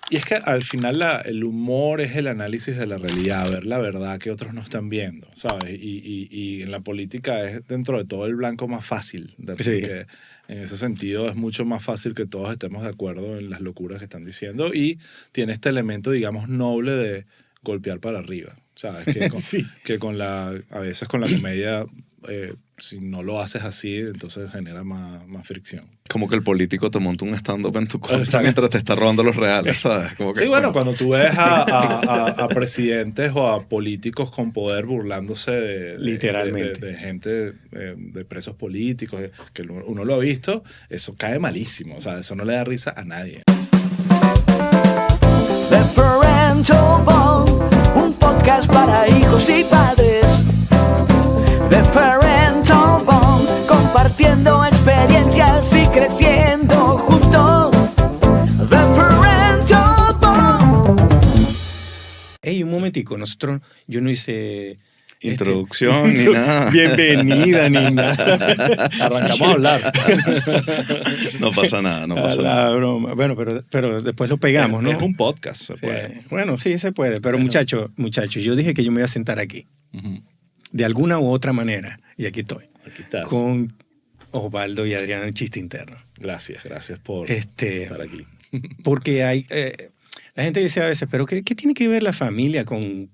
Y es que al final el humor es el análisis de la realidad, ver la verdad que otros no están viendo, ¿sabes? Y en la política es dentro de todo el blanco más fácil, porque en ese sentido es mucho más fácil que todos estemos de acuerdo en las locuras que están diciendo y tiene este elemento, digamos, noble de golpear para arriba, ¿sabes? Que a veces con la comedia, si no lo haces así, entonces genera más fricción. Como que el político te monta un stand-up en tu contra mientras te está robando los reales, ¿sabes? Como que, sí, bueno, cuando tú ves a presidentes o a políticos con poder burlándose literalmente de gente, de presos políticos, que uno lo ha visto, eso cae malísimo. O sea, eso no le da risa a nadie. The Parental Bond, un podcast para hijos y padres. The Parental Bond, compartiendo experiencias y creciendo juntos. The Parental Bond. Hey, un momentico, yo no hice introducción ni nada. Bienvenida, ni nada. Arrancamos a hablar. No pasa nada, no pasa nada. Broma. Bueno, pero después lo pegamos, ¿no? Es un podcast, se puede. Bueno, sí, se puede. Pero muchachos, yo dije que yo me iba a sentar aquí. De alguna u otra manera. Y aquí estoy. Aquí estás. Con Osvaldo y Adriana en Chiste Interno. Gracias por estar aquí. Porque la gente dice a veces, pero ¿qué tiene que ver la familia con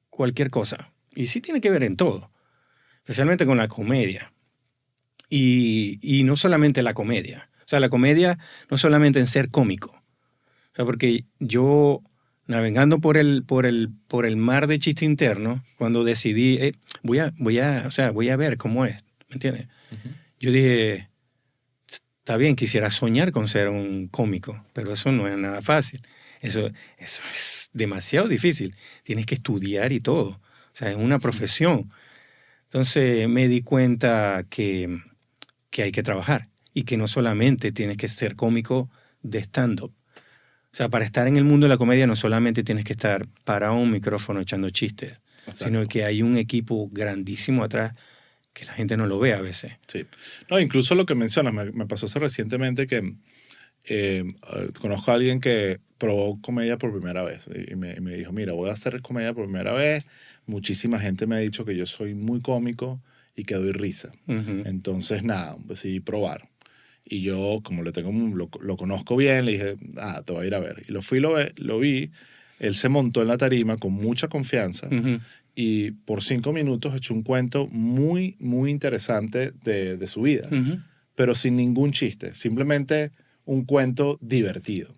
cualquier cosa? Y sí tiene que ver en todo. Especialmente con la comedia. Y no solamente la comedia. O sea, la comedia no solamente en ser cómico. O sea, porque yo, navegando por el mar de Chiste Interno, cuando decidí, voy a ver cómo es, ¿me entiendes? Yo dije, está bien, quisiera soñar con ser un cómico, pero eso no es nada fácil. Eso es demasiado difícil. Tienes que estudiar y todo. O sea, es una profesión. Entonces me di cuenta que hay que trabajar y que no solamente tienes que ser cómico de stand-up. O sea, para estar en el mundo de la comedia no solamente tienes que estar parado en un micrófono echando chistes, sino que hay un equipo grandísimo atrás que la gente no lo ve a veces. Sí. No, incluso lo que mencionas, me pasó hace recientemente que conozco a alguien que probó comedia por primera vez y me dijo, mira, voy a hacer comedia por primera vez. Muchísima gente me ha dicho que yo soy muy cómico y que doy risa. Entonces, nada, decidí probar. Y yo, como lo conozco bien, le dije, te voy a ir a ver. Y lo vi. Él se montó en la tarima con mucha confianza y por 5 minutos echó un cuento muy, muy interesante de su vida, pero sin ningún chiste. Simplemente un cuento divertido.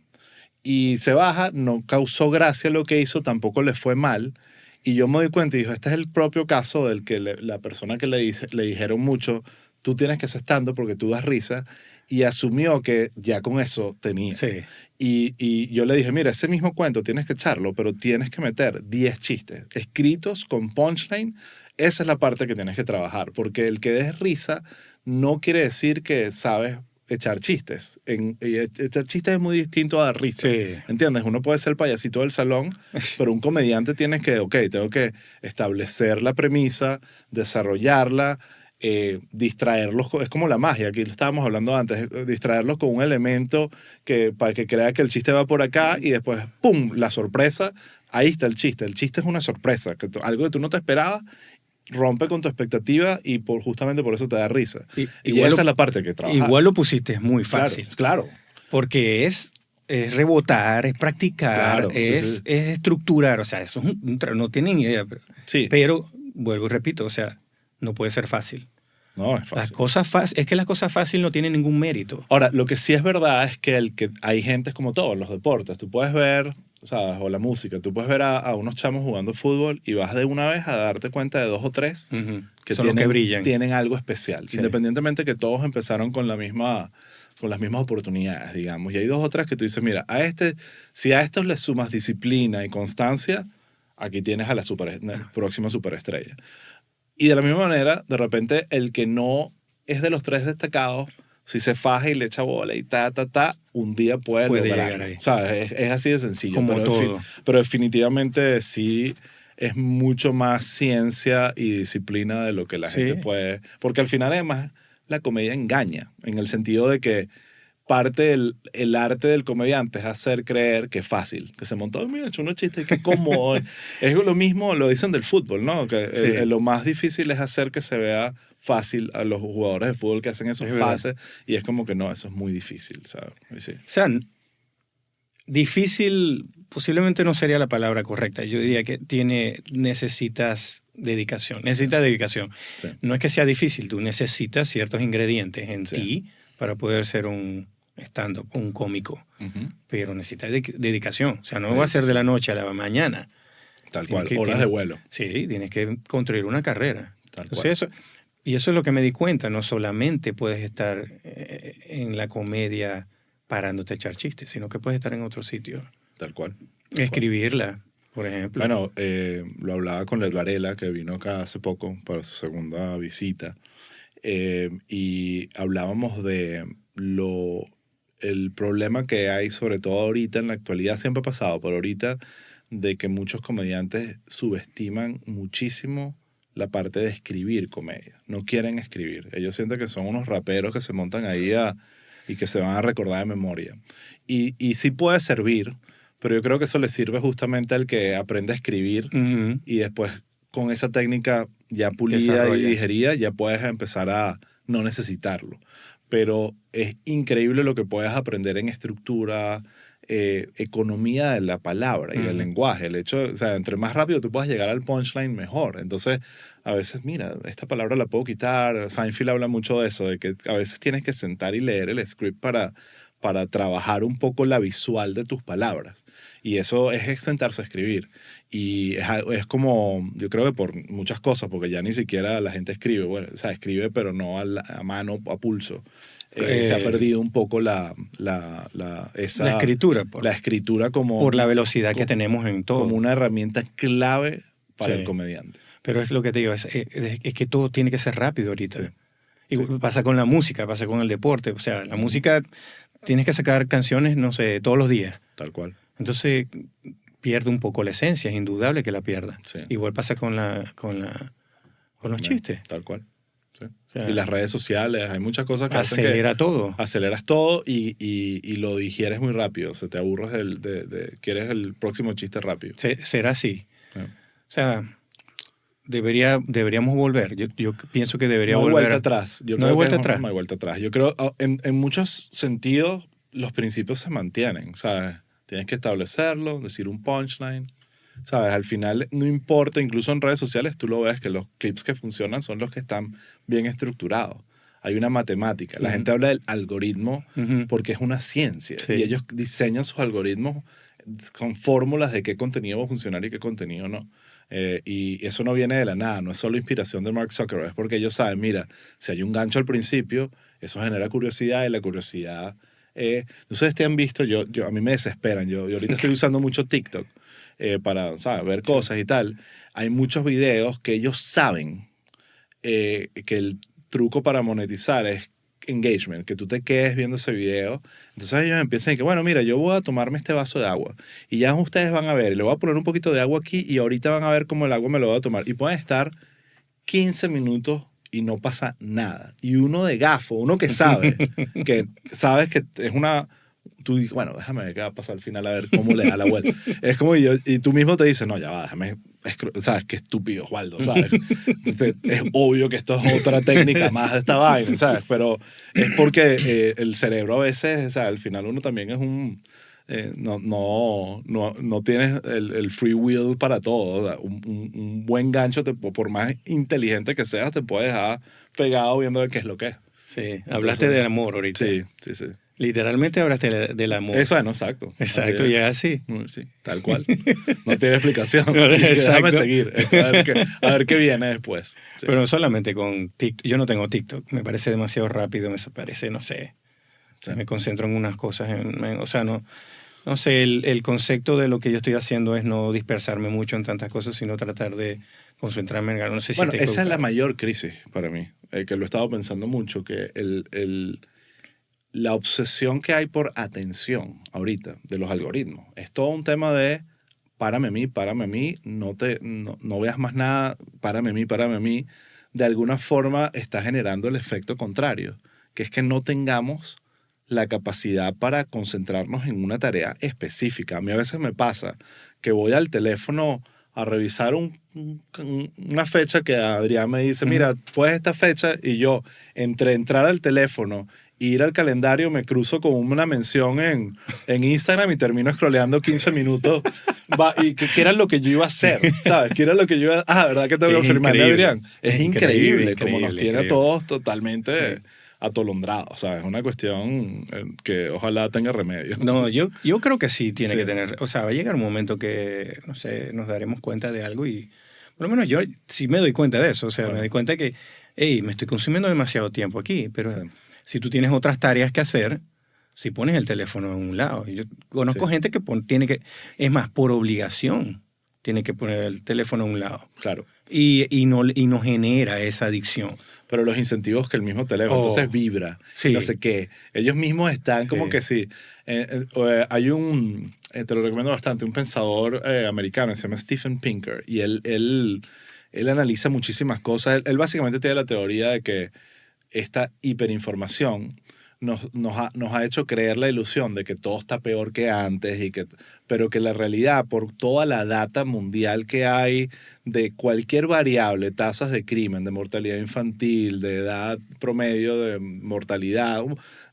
Y se baja, no causó gracia lo que hizo, tampoco le fue mal. Y yo me doy cuenta y dijo, este es el propio caso del que la persona que le dijeron mucho, tú tienes que hacer stand-up porque tú das risa, y asumió que ya con eso tenía. Sí. Y yo le dije, mira, ese mismo cuento tienes que echarlo, pero tienes que meter 10 chistes escritos con punchline. Esa es la parte que tienes que trabajar, porque el que des risa no quiere decir que sabes echar chistes. Echar chistes es muy distinto a dar risa. Sí. ¿Entiendes? Uno puede ser el payasito del salón, pero un comediante tiene que, tengo que establecer la premisa, desarrollarla, distraerlos. Es como la magia, aquí lo estábamos hablando antes, distraerlos con un elemento para que crea que el chiste va por acá y después, ¡pum!, la sorpresa. Ahí está el chiste. El chiste es una sorpresa, algo que tú no te esperabas, rompe con tu expectativa y justamente por eso te da risa. Y esa es la parte que trabaja. Igual lo pusiste muy fácil. Claro. Porque es rebotar, es practicar, es estructurar. O sea, eso es no tienen idea. Pero, vuelvo y repito, o sea, no puede ser fácil. No, es fácil. Es que las cosas fáciles no tienen ningún mérito. Ahora, lo que sí es verdad es que hay gente como todos los deportes. Tú puedes ver, ¿sabes? O la música. Tú puedes ver a unos chamos jugando fútbol y vas de una vez a darte cuenta de 2 o 3 que son los que brillan. Tienen algo especial. Sí. Independientemente que todos empezaron con las mismas oportunidades, digamos. Y hay 2 o 3 que tú dices, mira, si a estos les sumas disciplina y constancia, aquí tienes a la próxima superestrella. Y de la misma manera, de repente, el que no es de los 3 destacados, si se faja y le echa bola y un día puede lograr. Llegar ahí. O sea, es así de sencillo. Como todo. Pero definitivamente sí es mucho más ciencia y disciplina de lo que la gente puede. Porque al final, además, la comedia engaña, en el sentido de que parte el arte del comediante es hacer creer que es fácil, que se montó, mira, he hecho unos chistes, que cómodo. Es lo mismo, lo dicen del fútbol, ¿no? Que Sí. lo más difícil es hacer que se vea fácil a los jugadores de fútbol que hacen esos Es verdad. pases, y es como que no, eso es muy difícil, ¿sabes? Y sí. O sea, difícil posiblemente no sería la palabra correcta. Yo diría que necesitas dedicación. Necesitas dedicación. Sí. No es que sea difícil, tú necesitas ciertos ingredientes en Sí. ti para poder ser un stand-up, un cómico. Ujú. Pero necesitas dedicación. O sea, no va a ser de la noche a la mañana. Tal Tienes cual, que- horas tienes- de vuelo. Sí, tienes que construir una carrera. Tal Entonces, cual. y eso es lo que me di cuenta. No solamente puedes estar en la comedia parándote a echar chistes, sino que puedes estar en otro sitio. Tal cual. Escribirla, por ejemplo. Bueno, lo hablaba con Led Varela, que vino acá hace poco para su segunda visita, y hablábamos de el problema que hay, sobre todo ahorita, en la actualidad, siempre ha pasado, pero ahorita, de que muchos comediantes subestiman muchísimo la parte de escribir comedia. No quieren escribir. Ellos sienten que son unos raperos que se montan ahí y que se van a recordar de memoria. Y sí puede servir, pero yo creo que eso le sirve justamente al que aprende a escribir Ujú. y después con esa técnica ya pulida Desarrolla. y digerida ya puedes empezar a no necesitarlo. Pero es increíble lo que puedes aprender en estructura, economía de la palabra y del Ujú. lenguaje. El hecho, o sea, entre más rápido tú puedas llegar al punchline, mejor. Entonces, a veces, mira, esta palabra la puedo quitar. Seinfeld habla mucho de eso, de que a veces tienes que sentar y leer el script para trabajar un poco la visual de tus palabras. Y eso es sentarse a escribir. Y es como, yo creo que por muchas cosas, porque ya ni siquiera la gente escribe, bueno, o sea, escribe pero no a mano, a pulso. Se ha perdido un poco esa, La escritura, la escritura como, por la velocidad que como- tenemos en todo. como una herramienta clave para Sí. el comediante. Pero es lo que te digo, es que todo tiene que ser rápido ahorita. Sí. Y pasa con la música, pasa con el deporte. O sea, la música, tienes que sacar canciones, no sé, todos los días. Tal cual. Entonces pierde un poco la esencia, es indudable que la pierda. Sí. Igual pasa con los chistes. Tal cual. Sí. O sea, Y las redes sociales, hay muchas cosas que hacen que acelera todo. aceleras todo y lo digieres muy rápido. Se te aburres quieres el próximo chiste rápido. Será así. Sí. O sea, deberíamos volver. Yo pienso que debería No hay volver. vuelta atrás. Yo No hay creo que vuelta atrás. no hay vuelta atrás. Yo creo, en muchos sentidos, los principios se mantienen, ¿sabes? Tienes que establecerlo, decir un punchline, ¿sabes? Al final no importa, incluso en redes sociales tú lo ves que los clips que funcionan son los que están bien estructurados. Hay una matemática. La Ujú. gente habla del algoritmo Ujú. porque es una ciencia. Sí. Y ellos diseñan sus algoritmos con fórmulas de qué contenido va a funcionar y qué contenido no. Y eso no viene de la nada, no es solo inspiración de Mark Zuckerberg, es porque ellos saben, mira, si hay un gancho al principio, eso genera curiosidad y la curiosidad... no sé si ustedes han visto, a mí me desesperan, yo ahorita estoy usando mucho TikTok para, ¿sabes?, ver cosas y tal. Hay muchos videos que ellos saben que el truco para monetizar es engagement, que tú te quedes viendo ese video. Entonces ellos empiezan y que, bueno, mira, yo voy a tomarme este vaso de agua y ya ustedes van a ver, le voy a poner un poquito de agua aquí y ahorita van a ver cómo el agua me lo voy a tomar. Y pueden estar 15 minutos y no pasa nada. Y uno de gafo, uno que que sabes que es una... Tú dices, bueno, déjame ver qué va a pasar al final, a ver cómo le da la vuelta. Es como y tú mismo te dices, no, ya va, déjame... ¿Sabes? Qué estúpido, Osvaldo, ¿sabes? Es obvio que esto es otra técnica más de esta vaina, ¿sabes? Pero es porque el cerebro a veces, o sea, al final uno también es un... no tienes el free will para todo. O sea, un buen gancho, por más inteligente que seas, te puede dejar pegado viendo qué es lo que es. Sí, hablaste del amor ahorita. Sí, sí, sí. Literalmente hablaste del amor. Eso no, exacto. Exacto, Así y es así. Sí, tal cual. No tiene explicación. Exacto. Déjame seguir. A ver qué viene después. Sí. Pero no solamente con TikTok. Yo no tengo TikTok. Me parece demasiado rápido. Me parece, no sé. Sí. Me concentro en unas cosas. O sea, no sé. El concepto de lo que yo estoy haciendo es no dispersarme mucho en tantas cosas, sino tratar de concentrarme en algo. No sé si Bueno, te esa es la equivocado. mayor crisis para mí. Que lo he estado pensando mucho. Que la obsesión que hay por atención ahorita de los algoritmos es todo un tema de párame a mí, no veas más nada, párame a mí. De alguna forma está generando el efecto contrario, que es que no tengamos la capacidad para concentrarnos en una tarea específica. A mí a veces me pasa que voy al teléfono a revisar una fecha que Adrián me dice, mira, pues esta fecha, y yo, entre entrar al teléfono e ir al calendario, me cruzo con una mención en Instagram y termino scrolleando 15 minutos. Y que era lo que yo iba a hacer, ¿sabes? Que era lo que yo iba a... ¿verdad que tengo que confirmarle, Adrián? Es increíble como nos tiene a todos totalmente atolondrados. O sea, es una cuestión que ojalá tenga remedio. No, yo creo que sí tiene que tener... O sea, va a llegar un momento que, no sé, nos daremos cuenta de algo y... Por lo menos yo sí me doy cuenta de eso. O sea, me doy cuenta que, hey, me estoy consumiendo demasiado tiempo aquí, pero si tú tienes otras tareas que hacer, si pones el teléfono en un lado. Yo conozco gente que tiene que... Es más, por obligación, tiene que poner el teléfono a un lado. Claro. Y no genera esa adicción. Pero los incentivos que el mismo teléfono, entonces vibra, no sé qué. Ellos mismos están como que sí. Hay te lo recomiendo bastante, un pensador americano, se llama Steven Pinker, y él analiza muchísimas cosas. Él básicamente tiene la teoría de que esta hiperinformación nos ha hecho creer la ilusión de que todo está peor que antes, pero que la realidad, por toda la data mundial que hay de cualquier variable, tasas de crimen, de mortalidad infantil, de edad promedio de mortalidad,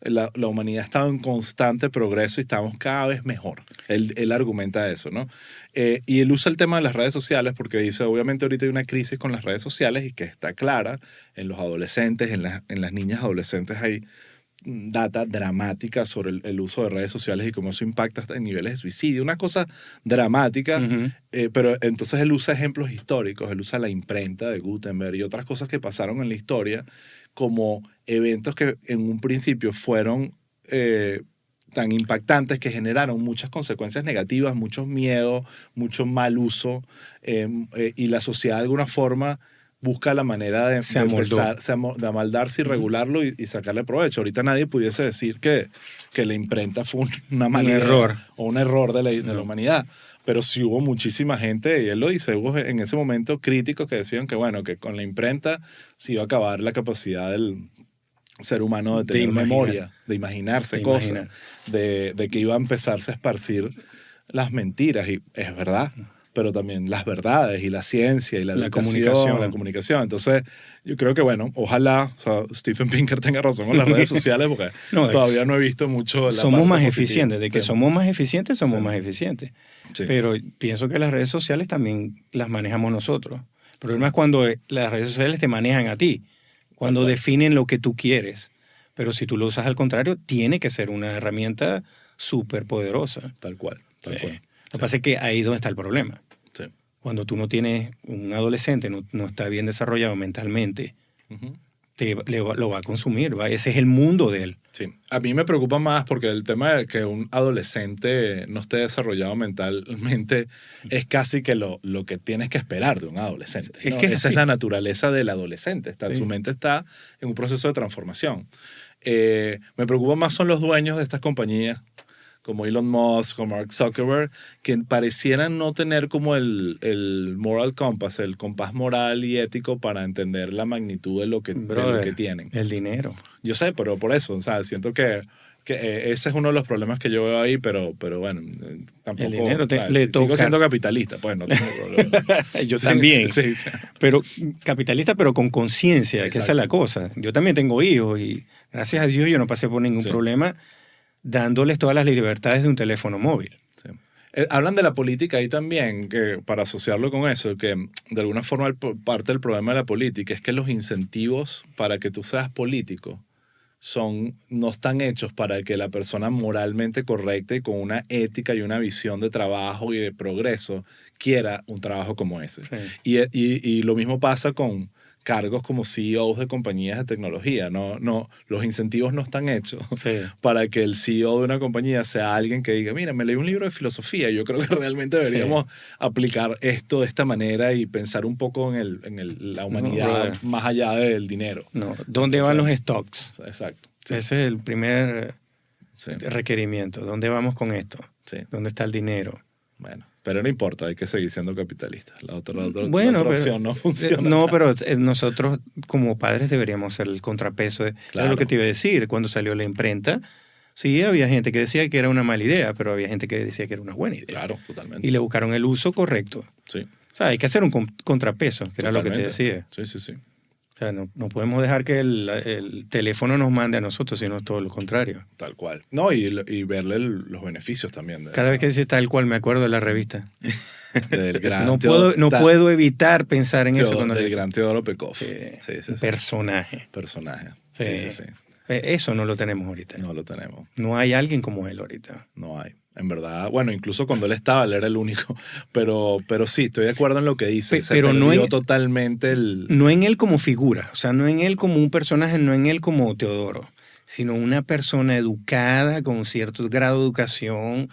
la humanidad ha estado en constante progreso y estamos cada vez mejor. Él argumenta eso, ¿no? Y él usa el tema de las redes sociales porque dice, obviamente ahorita hay una crisis con las redes sociales y que está clara en los adolescentes, en las niñas adolescentes hay data dramática sobre el uso de redes sociales y cómo eso impacta hasta en niveles de suicidio. Una cosa dramática, pero entonces él usa ejemplos históricos, él usa la imprenta de Gutenberg y otras cosas que pasaron en la historia como eventos que en un principio fueron tan impactantes que generaron muchas consecuencias negativas, muchos miedos, mucho mal uso y la sociedad de alguna forma busca la manera de amoldarse y regularlo y sacarle provecho. Ahorita nadie pudiese decir que la imprenta fue una manera, un error o un error de la humanidad. Pero sí hubo muchísima gente, y él lo dice, hubo en ese momento críticos que decían que, bueno, que con la imprenta se iba a acabar la capacidad del ser humano de tener memoria, de imaginarse cosas, de que iba a empezarse a esparcir las mentiras. Y es verdad. Pero también las verdades y la ciencia y la comunicación. Entonces, yo creo que, bueno, ojalá Steven Pinker tenga razón con las redes sociales porque todavía no he visto mucho. Somos más eficientes. De que somos más eficientes, somos más eficientes. Sí. Pero pienso que las redes sociales también las manejamos nosotros. El problema es cuando las redes sociales te manejan a ti, cuando definen lo que tú quieres. Pero si tú lo usas al contrario, tiene que ser una herramienta súper poderosa. Tal cual. Lo que pasa es que ahí es donde está el problema. Sí. Cuando tú no tienes un adolescente, no está bien desarrollado mentalmente, lo va a consumir. Ese es el mundo de él. Sí. A mí me preocupa más porque el tema de que un adolescente no esté desarrollado mentalmente es casi que lo que tienes que esperar de un adolescente, ¿no? Esa es la naturaleza del adolescente. Su mente está en un proceso de transformación. Me preocupa más son los dueños de estas compañías, como Elon Musk, como Mark Zuckerberg, que parecieran no tener como el moral compass, el compás moral y ético para entender la magnitud de lo que tienen. El dinero. Yo sé, pero por eso, o sea, siento que ese es uno de los problemas que yo veo ahí, pero bueno, tampoco... El dinero sigo siendo capitalista, pues no tengo problema. Yo también. Sí. Pero capitalista, pero con conciencia, que esa es la cosa. Yo también tengo hijos y gracias a Dios yo no pasé por ningún problema dándoles todas las libertades de un teléfono móvil. Sí. Hablan de la política ahí también, que para asociarlo con eso, que de alguna forma parte del problema de la política es que los incentivos para que tú seas político no están hechos para que la persona moralmente correcta y con una ética y una visión de trabajo y de progreso quiera un trabajo como ese. Sí. Y lo mismo pasa con cargos como CEOs de compañías de tecnología. No, los incentivos no están hechos para que el CEO de una compañía sea alguien que diga, mira, me leí un libro de filosofía, yo creo que realmente deberíamos aplicar esto de esta manera y pensar un poco en la humanidad más allá del dinero. ¿Dónde van los stocks? Exacto. Sí. Ese es el primer requerimiento. ¿Dónde vamos con esto? Sí. ¿Dónde está el dinero? Bueno, pero no importa, hay que seguir siendo capitalistas. La otra opción no funciona. No, pero nosotros como padres deberíamos ser el contrapeso. Claro. Es lo que te iba a decir. Cuando salió la imprenta, Sí, había gente que decía que era una mala idea, pero había gente que decía que era una buena idea. Claro, totalmente. Y le buscaron el uso correcto. Sí, O sea, hay que hacer un contrapeso, que era lo que te decía. Sí, sí, sí. O sea, no podemos dejar que el teléfono nos mande a nosotros, sino todo lo contrario. Tal cual. No, y verle los beneficios también. Cada vez que dice tal cual me acuerdo de la revista. Del gran No puedo evitar pensar en eso cuando del dice. gran Teodoro Pekov. Sí, Sí, sí, sí. personaje. Personaje. Sí. Sí, sí, sí. Eso no lo tenemos ahorita. No lo tenemos. No hay alguien como él ahorita. No hay. En verdad, bueno, incluso cuando él estaba, él era el único. Pero sí, estoy de acuerdo en lo que dice. Pero no perdió totalmente el... No en él como figura, o sea, no en él como un personaje, no en él como Teodoro, sino una persona educada, con cierto grado de educación,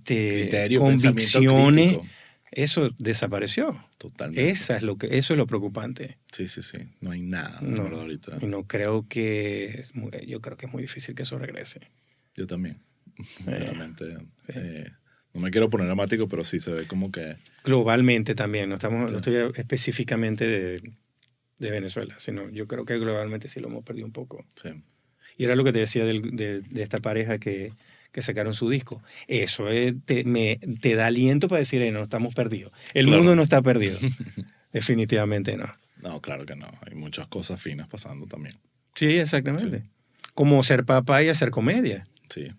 Criterio, convicciones. crítico. Eso desapareció. Totalmente. Eso es lo preocupante. Sí, sí, sí. No hay nada, No, ¿verdad? Ahorita. Y no creo que... Yo creo que es muy difícil que eso regrese. Yo también. Sinceramente. Sí. No me quiero poner dramático, pero sí se ve como que... Globalmente también, no Sí. estoy específicamente de Venezuela, sino yo creo que globalmente sí lo hemos perdido un poco. Sí. Y era lo que te decía de esta pareja que sacaron su disco. Eso te da aliento para decir, no estamos perdidos. El Claro. mundo no está perdido. Definitivamente no. No, claro que no. Hay muchas cosas finas pasando también. Sí, exactamente. Como ser papá y hacer comedia. Sí.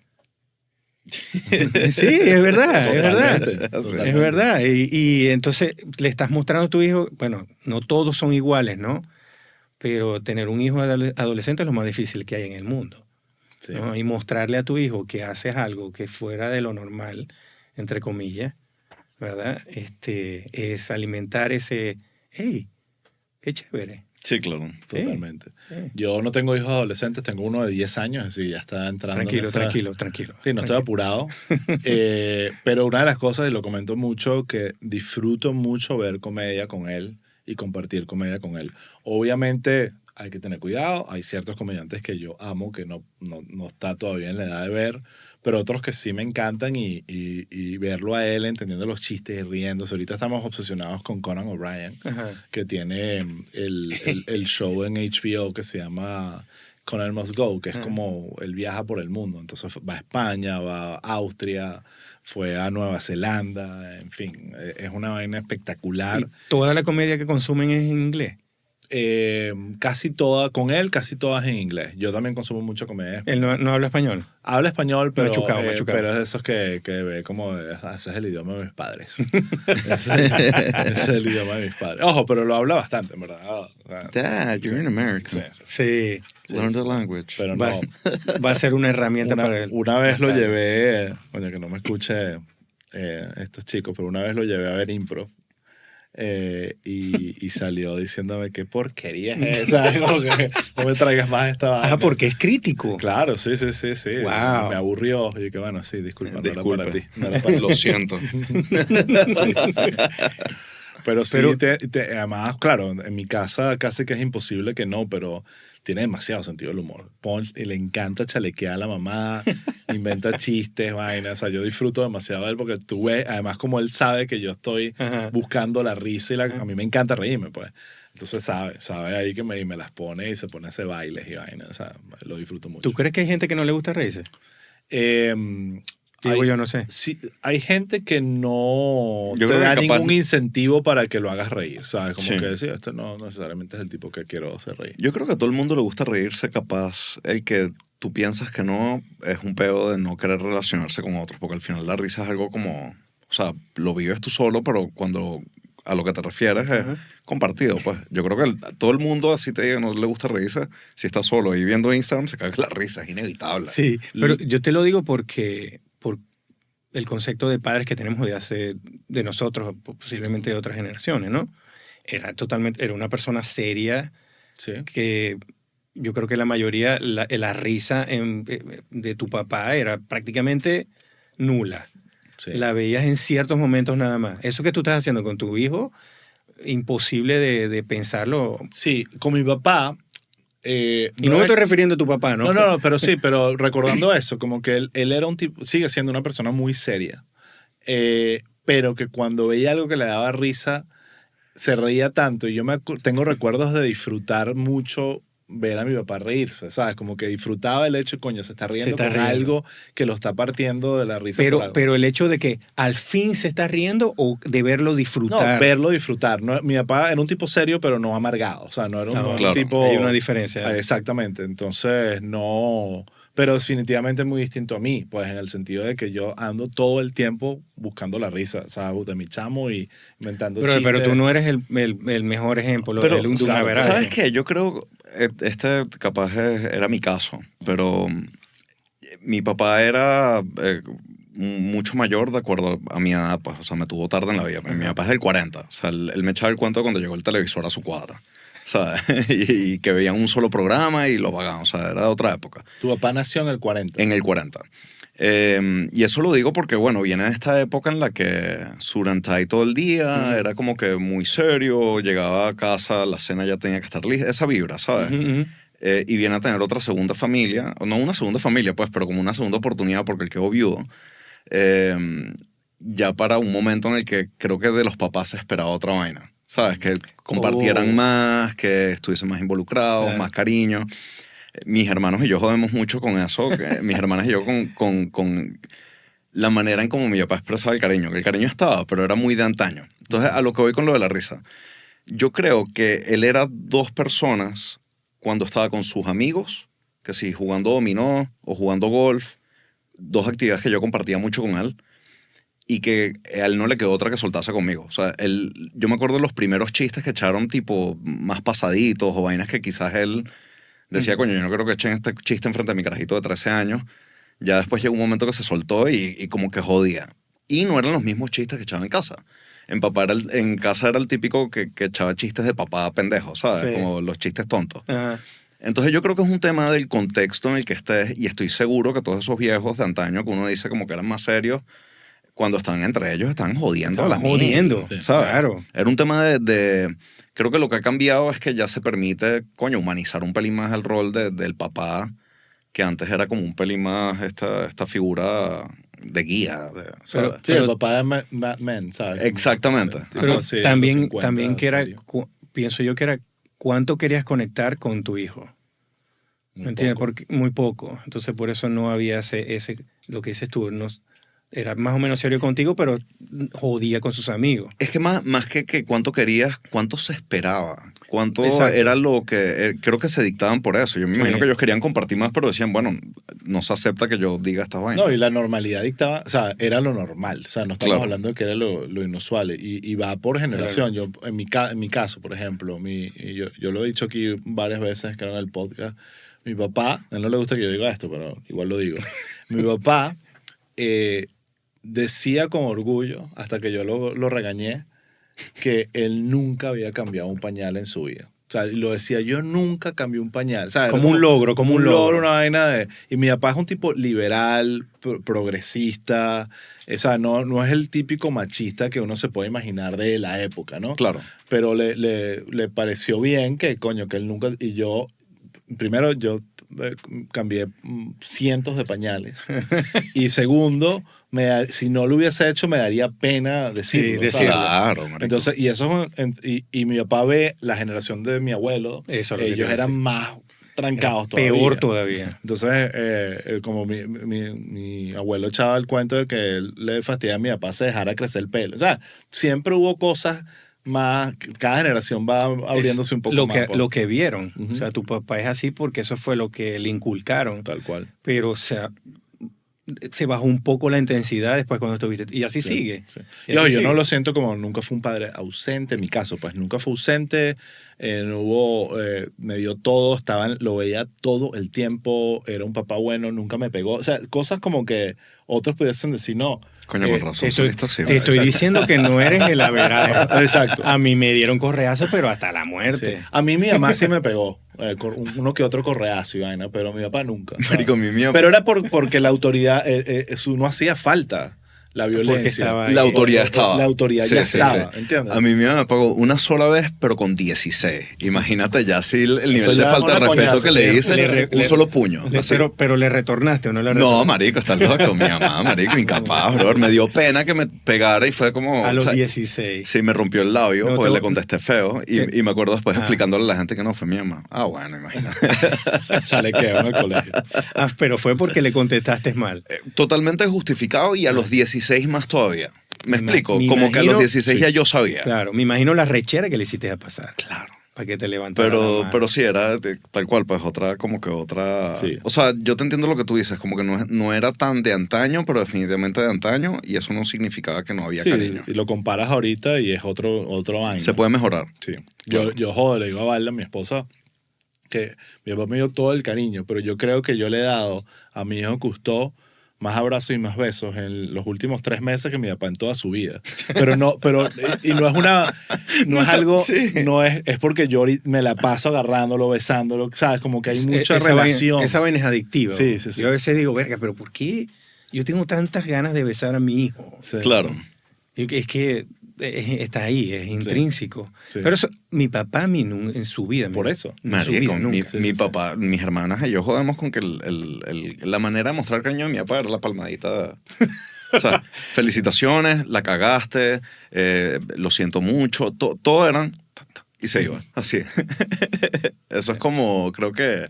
Sí, es verdad, es verdad. Totalmente, Es totalmente. verdad. Y entonces le estás mostrando a tu hijo, bueno, no todos son iguales, ¿no? Pero tener un hijo adolescente es lo más difícil que hay en el mundo. Sí. ¿no? Y mostrarle a tu hijo que haces algo que fuera de lo normal, entre comillas, ¿verdad? Es alimentar ese, hey, qué chévere. Sí, claro. Totalmente. Sí. Yo no tengo hijos adolescentes, tengo uno de 10 años, así ya está entrando en Tranquilo, esa... tranquilo. Sí, no estoy apurado. Pero una de las cosas, y lo comento mucho, que disfruto mucho ver comedia con él y compartir comedia con él. Obviamente hay que tener cuidado. Hay ciertos comediantes que yo amo, que no está todavía en la edad de ver, pero otros que sí me encantan y verlo a él entendiendo los chistes y riéndose. Ahorita estamos obsesionados con Conan O'Brien, Ajá. que tiene el show en HBO que se llama Conan Must Go, que es como él viaja por el mundo. Entonces va a España, va a Austria, fue a Nueva Zelanda, en fin, es una vaina espectacular. Y toda la comedia que consumen es en inglés. Casi todas, con él, casi todas en inglés. Yo también consumo mucho comedia. Él no habla español. Habla español, pero, Machucado. pero es de esos que ve como, ese es el idioma de mis padres. ese es el idioma de mis padres. Ojo, pero lo habla bastante, en verdad. O sea, Dad, you're in America. sí, sí. Sí. Learn the language. Pero no. Va a ser una herramienta para él. Una vez lo llevé, coño, que no me escuche estos chicos, pero una vez lo llevé a ver improv. Y salió diciéndome qué porquería es esa, como que no me traigas más esta vaina. Porque es crítico. Claro, sí. Wow. Me aburrió. Y que bueno, sí, disculpa, no era Disculpe. para ti. No era para ti. Lo siento. Sí. Pero sí, Pero- además, claro, en mi casa casi que es imposible que no, pero tiene demasiado sentido del humor. Punch, y le encanta chalequear a la mamá, inventa chistes, vainas. O sea, yo disfruto demasiado de él porque tú ves, además como él sabe que yo estoy Ajá. buscando la risa y a mí me encanta reírme, pues. Entonces sabe ahí que me las pone y se pone a hacer bailes y vainas. O sea, lo disfruto mucho. ¿Tú crees que hay gente que no le gusta reírse? Digo, yo no sé. Sí, hay gente que no Yo te creo que da capaz- ningún incentivo para que lo hagas reír, ¿sabes? Como Sí. que sí, este no necesariamente es el tipo que quiero hacer reír. Yo creo que a todo el mundo le gusta reírse, capaz. El que tú piensas que no es un peo de no querer relacionarse con otros, porque al final la risa es algo como, o sea, lo vives tú solo, pero cuando a lo que te refieres es compartido, pues. Yo creo que todo el mundo, así te diga, no le gusta reírse, si está solo y viendo Instagram, se caga la risa, es inevitable. Sí, pero yo te lo digo porque por el concepto de padres que tenemos de nosotros, posiblemente de otras generaciones, ¿no? Era una persona seria Sí. que yo creo que la mayoría, la risa de tu papá era prácticamente nula. Sí. La veías en ciertos momentos nada más. Eso que tú estás haciendo con tu hijo, imposible de pensarlo. Sí, con mi papá. Y no me estoy refiriendo a tu papá, ¿no? No, pero sí, pero recordando eso, como que él era un tipo, sigue siendo una persona muy seria, pero que cuando veía algo que le daba risa, se reía tanto. Y yo tengo recuerdos de disfrutar mucho ver a mi papá reírse, ¿sabes? Como que disfrutaba el hecho, coño, se está riendo está con riendo. algo que lo está partiendo de la risa por algo. Pero el hecho de que al fin se está riendo o de verlo No, disfrutar. verlo disfrutar. No, mi papá era un tipo serio, pero no amargado. O sea, no era un, Ah, un claro. tipo... Hay una diferencia. Exactamente. Entonces, no... Pero definitivamente muy distinto a mí, pues en el sentido de que yo ando todo el tiempo buscando la risa, o sea, de mi chamo y inventando chistes. Pero tú no eres el mejor ejemplo. Pero, el un claro, average. ¿sabes qué? Yo creo, capaz era mi caso, pero mi papá era mucho mayor de acuerdo a mi edad, pues, o sea, me tuvo tarde en la vida. Mi papá es del 40, o sea, él me echaba el cuento cuando llegó el televisor a su cuadra. O sea, y que veían un solo programa y lo pagaban, o sea, era de otra época. Tu papá nació en el 40. En el 40. Y eso lo digo porque, bueno, viene de esta época en la que Surantay todo el día, era como que muy serio, llegaba a casa, la cena ya tenía que estar lista, esa vibra, ¿sabes? Ujú. Y viene a tener otra segunda familia, o no una segunda familia, pues, pero como una segunda oportunidad porque él quedó viudo. Ya para un momento en el que creo que de los papás se esperaba otra vaina. ¿Sabes? Que compartieran más, que estuviesen más involucrados, Claro. más cariño. Mis hermanos y yo jodemos mucho con eso. Mis hermanas y yo con la manera en cómo mi papá expresaba el cariño. Que el cariño estaba, pero era muy de antaño. Entonces, a lo que voy con lo de la risa. Yo creo que él era dos personas cuando estaba con sus amigos, que sí, jugando dominó o jugando golf, dos actividades que yo compartía mucho con él, y que a él no le quedó otra que soltarse conmigo. O sea, yo me acuerdo de los primeros chistes que echaron tipo más pasaditos o vainas que quizás él decía, coño, yo no creo que echen este chiste enfrente de mi carajito de 13 años. Ya después llegó un momento que se soltó y como que jodía. Y no eran los mismos chistes que echaba en casa. En casa era el típico que echaba chistes de papá pendejo, ¿sabes? Sí. Como los chistes tontos. Ajá. Entonces yo creo que es un tema del contexto en el que estés, y estoy seguro que todos esos viejos de antaño que uno dice como que eran más serios, cuando estaban entre ellos estaban jodiendo a la Estaban jodiendo, mil, ¿sabes? claro. Era un tema creo que lo que ha cambiado es que ya se permite, coño, humanizar un pelín más el rol del papá, que antes era como un pelín más esta figura de guía, ¿sabes? Sí, el papá de Mad Men, ¿sabes? Exactamente. Pero Ajá, sí, los también, 50, también que era, serio. pienso yo que era cuánto querías conectar con tu hijo. Muy ¿Me entiendes? poco. Porque muy poco. Entonces por eso no había lo que dices tú, era más o menos serio contigo, pero jodía con sus amigos. Es que más que cuánto querías, cuánto se esperaba. Cuánto Exacto. era lo que... creo que se dictaban por eso. Yo me imagino que ellos querían compartir más, pero decían, bueno, no se acepta que yo diga esta vaina. No, y la normalidad dictaba, o sea, era lo normal. O sea, no estamos Claro. hablando de que era lo inusual. Y va por generación. Yo, en mi caso, por ejemplo, yo lo he dicho aquí varias veces que era en el podcast. Mi papá, a él no le gusta que yo diga esto, pero igual lo digo. Mi papá decía con orgullo, hasta que yo lo regañé, que él nunca había cambiado un pañal en su vida. O sea, y lo decía, yo nunca cambié un pañal. O sea, era Como un logro, como un logro. una vaina de... Y mi papá es un tipo liberal, progresista. O sea, no es el típico machista que uno se puede imaginar de la época, ¿no? Claro. Pero le pareció bien que, coño, que él nunca... Y yo, primero, yo cambié cientos de pañales. Y segundo, si no lo hubiese hecho, me daría pena decirlo. Sí, decirlo. ¿sabes? Claro, marico. Entonces, y mi papá ve la generación de mi abuelo, Eso es lo que te ellos iba a eran decir. más trancados Peor todavía. Entonces, como mi abuelo echaba el cuento de que él le fastidiaba a mi papá se dejara crecer el pelo. O sea, siempre hubo cosas más, cada generación va abriéndose un poco lo más. que, pues. lo que vieron. Ujú. O sea, tu papá es así porque eso fue lo que le inculcaron. Tal cual. Pero, o sea, se bajó un poco la intensidad después cuando estuviste. Y así Sí, sigue. sí. Y Yo así sigue. no lo siento como nunca fue un padre ausente, en mi caso, pues nunca fue ausente, no hubo, me dio todo, lo veía todo el tiempo, era un papá bueno, nunca me pegó. O sea, cosas como que otros pudiesen decir, no. Coño, con razón. Te estoy, saliste así, te estoy diciendo que no eres el averaje. Exacto. A mí me dieron correazo, pero hasta la Sí. muerte. A mí mi mamá sí me pegó, uno que otro correazo y vaina, pero mi papá nunca. ¿sabes? Marico, mi mío. Pero era porque la autoridad, eso no hacía falta. la violencia. estaba ahí. La autoridad estaba. La autoridad Sí, ya sí, estaba, sí. ¿entiendes? A mí mi mamá me pagó una sola vez, pero con 16. Imagínate ya así el nivel de ya es falta de una respeto coñazo. que le hice. Le- Un le- solo puño. así. Pero le retornaste o no le No, retornaste. marico, estás loco. Mi mamá, marico, incapaz, bro. Me dio pena que me pegara y fue como... A los o sea, 16. Sí, me rompió el labio No, porque te- le contesté feo y me acuerdo después Ah. explicándole a la gente que no fue mi mamá. Ah, bueno, imagínate. Chalequeo en el colegio. Ah, pero fue porque le contestaste mal. Totalmente justificado y a los 16 más todavía. ¿Me Me explico? me Como que a los imagino- 16 ya yo sabía. Claro, me imagino la rechera que le hiciste a pasar. Claro. Para que te levantara la mano. Pero sí, era tal cual, pues otra, como que otra... Sí. O sea, yo te entiendo lo que tú dices, como que no era tan de antaño, pero definitivamente de antaño, y eso no significapá que no había Sí, cariño. y lo comparas ahorita y es otro año. Se puede mejorar. Sí. Claro. Yo joder, le digo a Valda, mi esposa, que mi papá me dio todo el cariño, pero yo creo que yo le he dado a mi hijo Cousteau más abrazos y más besos en los últimos 3 meses que mi papá en toda su vida. Pero no, y no es no es algo, Sí. no es porque yo me la paso agarrándolo, besándolo, ¿sabes? Como que hay mucha Esa relación. esa vaina es adictiva. Sí, sí, sí. Yo a veces digo, verga, pero ¿por qué yo tengo tantas ganas de besar a mi hijo? Sí. Claro. Es que está ahí, es intrínseco. Sí. Pero eso, mi papá en su vida. Por eso. En su Marico, vida, mi nunca. Sí, sí, papá, mis hermanas y yo jodemos con que la manera de mostrar cariño de mi papá era la palmadita. O sea, felicitaciones, la cagaste, lo siento mucho, todo eran... Y se iba, así. Eso es como, creo que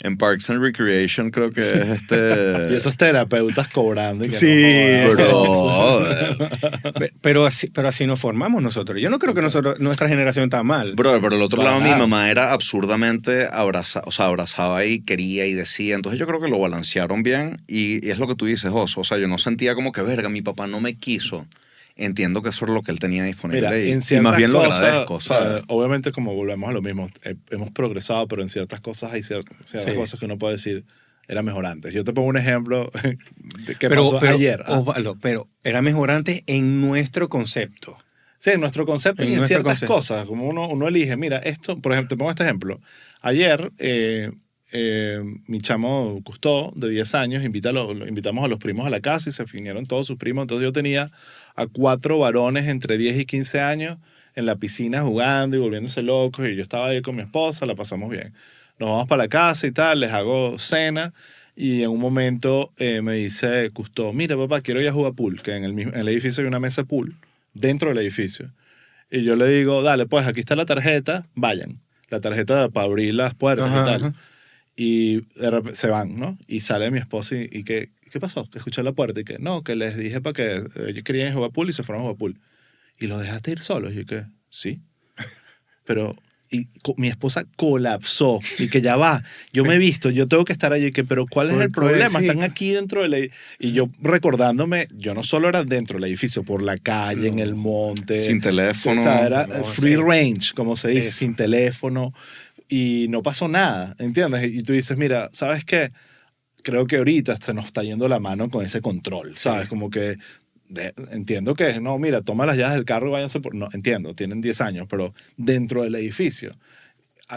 en Parks and Recreation, creo que es Y esos terapeutas cobrando. Y que Sí, no jodan. Brother. Pero así nos formamos nosotros. Yo no creo que nuestra generación está mal. Brother, pero el otro Para lado mi nada. mamá era absurdamente abrazaba y quería y decía. Entonces yo creo que lo balancearon bien y es lo que tú dices, Oso. O sea, yo no sentía como que, verga, mi papá no me quiso. Entiendo que eso es lo que él tenía disponible Mira, y en más ciertas bien lo cosas, agradezco, o sea, ¿sabes? obviamente como volvemos a lo mismo, hemos progresado, pero en ciertas cosas hay ciertas Sí. cosas que uno puede decir era mejor antes. Yo te pongo un ejemplo de que pero, pasó ayer. Osvaldo, pero era mejor antes en nuestro concepto. Sí, en nuestro concepto En y en nuestro ciertas concepto. cosas, como uno elige, mira, esto, por ejemplo, te pongo este ejemplo. Ayer, mi chamo Cousteau, de 10 años, lo invitamos a los primos a la casa y se vinieron todos sus primos. Entonces yo tenía a 4 varones entre 10 y 15 años en la piscina jugando y volviéndose locos. Y yo estaba ahí con mi esposa, la pasamos bien. Nos vamos para la casa y tal, les hago cena. Y en un momento me dice Cousteau, mira papá, quiero ir a jugar pool, que en el edificio hay una mesa de pool, dentro del edificio. Y yo le digo, dale, pues aquí está la tarjeta, vayan. La tarjeta para abrir las puertas Ajá, y tal. ajá. Y de repente se van, ¿no? Y sale mi esposa y que, ¿qué pasó? Que escuché la puerta y que, no, que les dije para que ellos querían ir a jugar pool y se fueron a jugar pool. ¿Y los dejaste ir solos? Y yo que, sí. Pero, mi esposa colapsó y que ya va, yo me he visto, yo tengo que estar allí, que, pero ¿cuál es el problema? Sí. Están aquí dentro del edificio. Y yo recordándome, yo no solo era dentro del edificio, por la calle, en el monte. Sin teléfono. O sea, era No, free sí. range, como se dice, Eso. sin teléfono. Y no pasó nada, ¿entiendes? Y tú dices, mira, ¿sabes qué? Creo que ahorita se nos está yendo la mano con ese control, ¿sabes? Como que entiendo que, no, mira, toma las llaves del carro y váyanse por... No, entiendo, tienen 10 años, pero dentro del edificio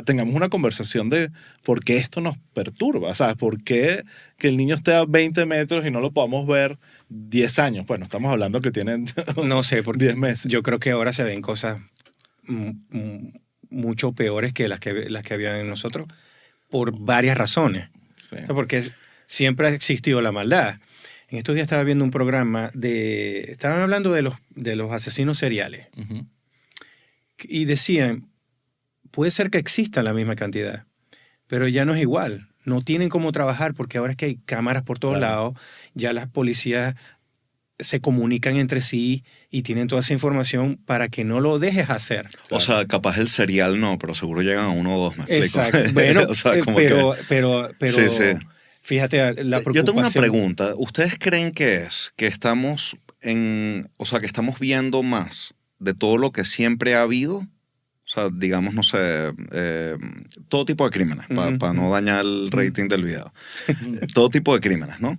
tengamos una conversación de por qué esto nos perturba, ¿sabes? ¿Por qué que el niño esté a 20 metros y no lo podamos ver 10 años? Bueno, estamos hablando que tienen No sé, porque 10 meses. yo creo que ahora se ven cosas mucho peores que las que habían en nosotros por varias razones. Sí. O sea, porque siempre ha existido la maldad. En estos días estaba viendo un programa estaban hablando de los asesinos seriales Ujú. y decían, puede ser que exista la misma cantidad, pero ya no es igual. No tienen cómo trabajar porque ahora es que hay cámaras por todos Claro. lados, ya las policías se comunican entre sí y tienen toda esa información para que no lo dejes hacer. O sea, capaz el serial no, pero seguro llegan a 1 o 2, me explico. Exacto. Bueno, O sea, como pero Sí, sí. fíjate la preocupación. Yo tengo una pregunta. ¿Ustedes creen que estamos o sea, que estamos viendo más de todo lo que siempre ha habido? O sea, digamos, no sé, todo tipo de crímenes, para Ujú. no dañar el rating del video. Todo tipo de crímenes, ¿no?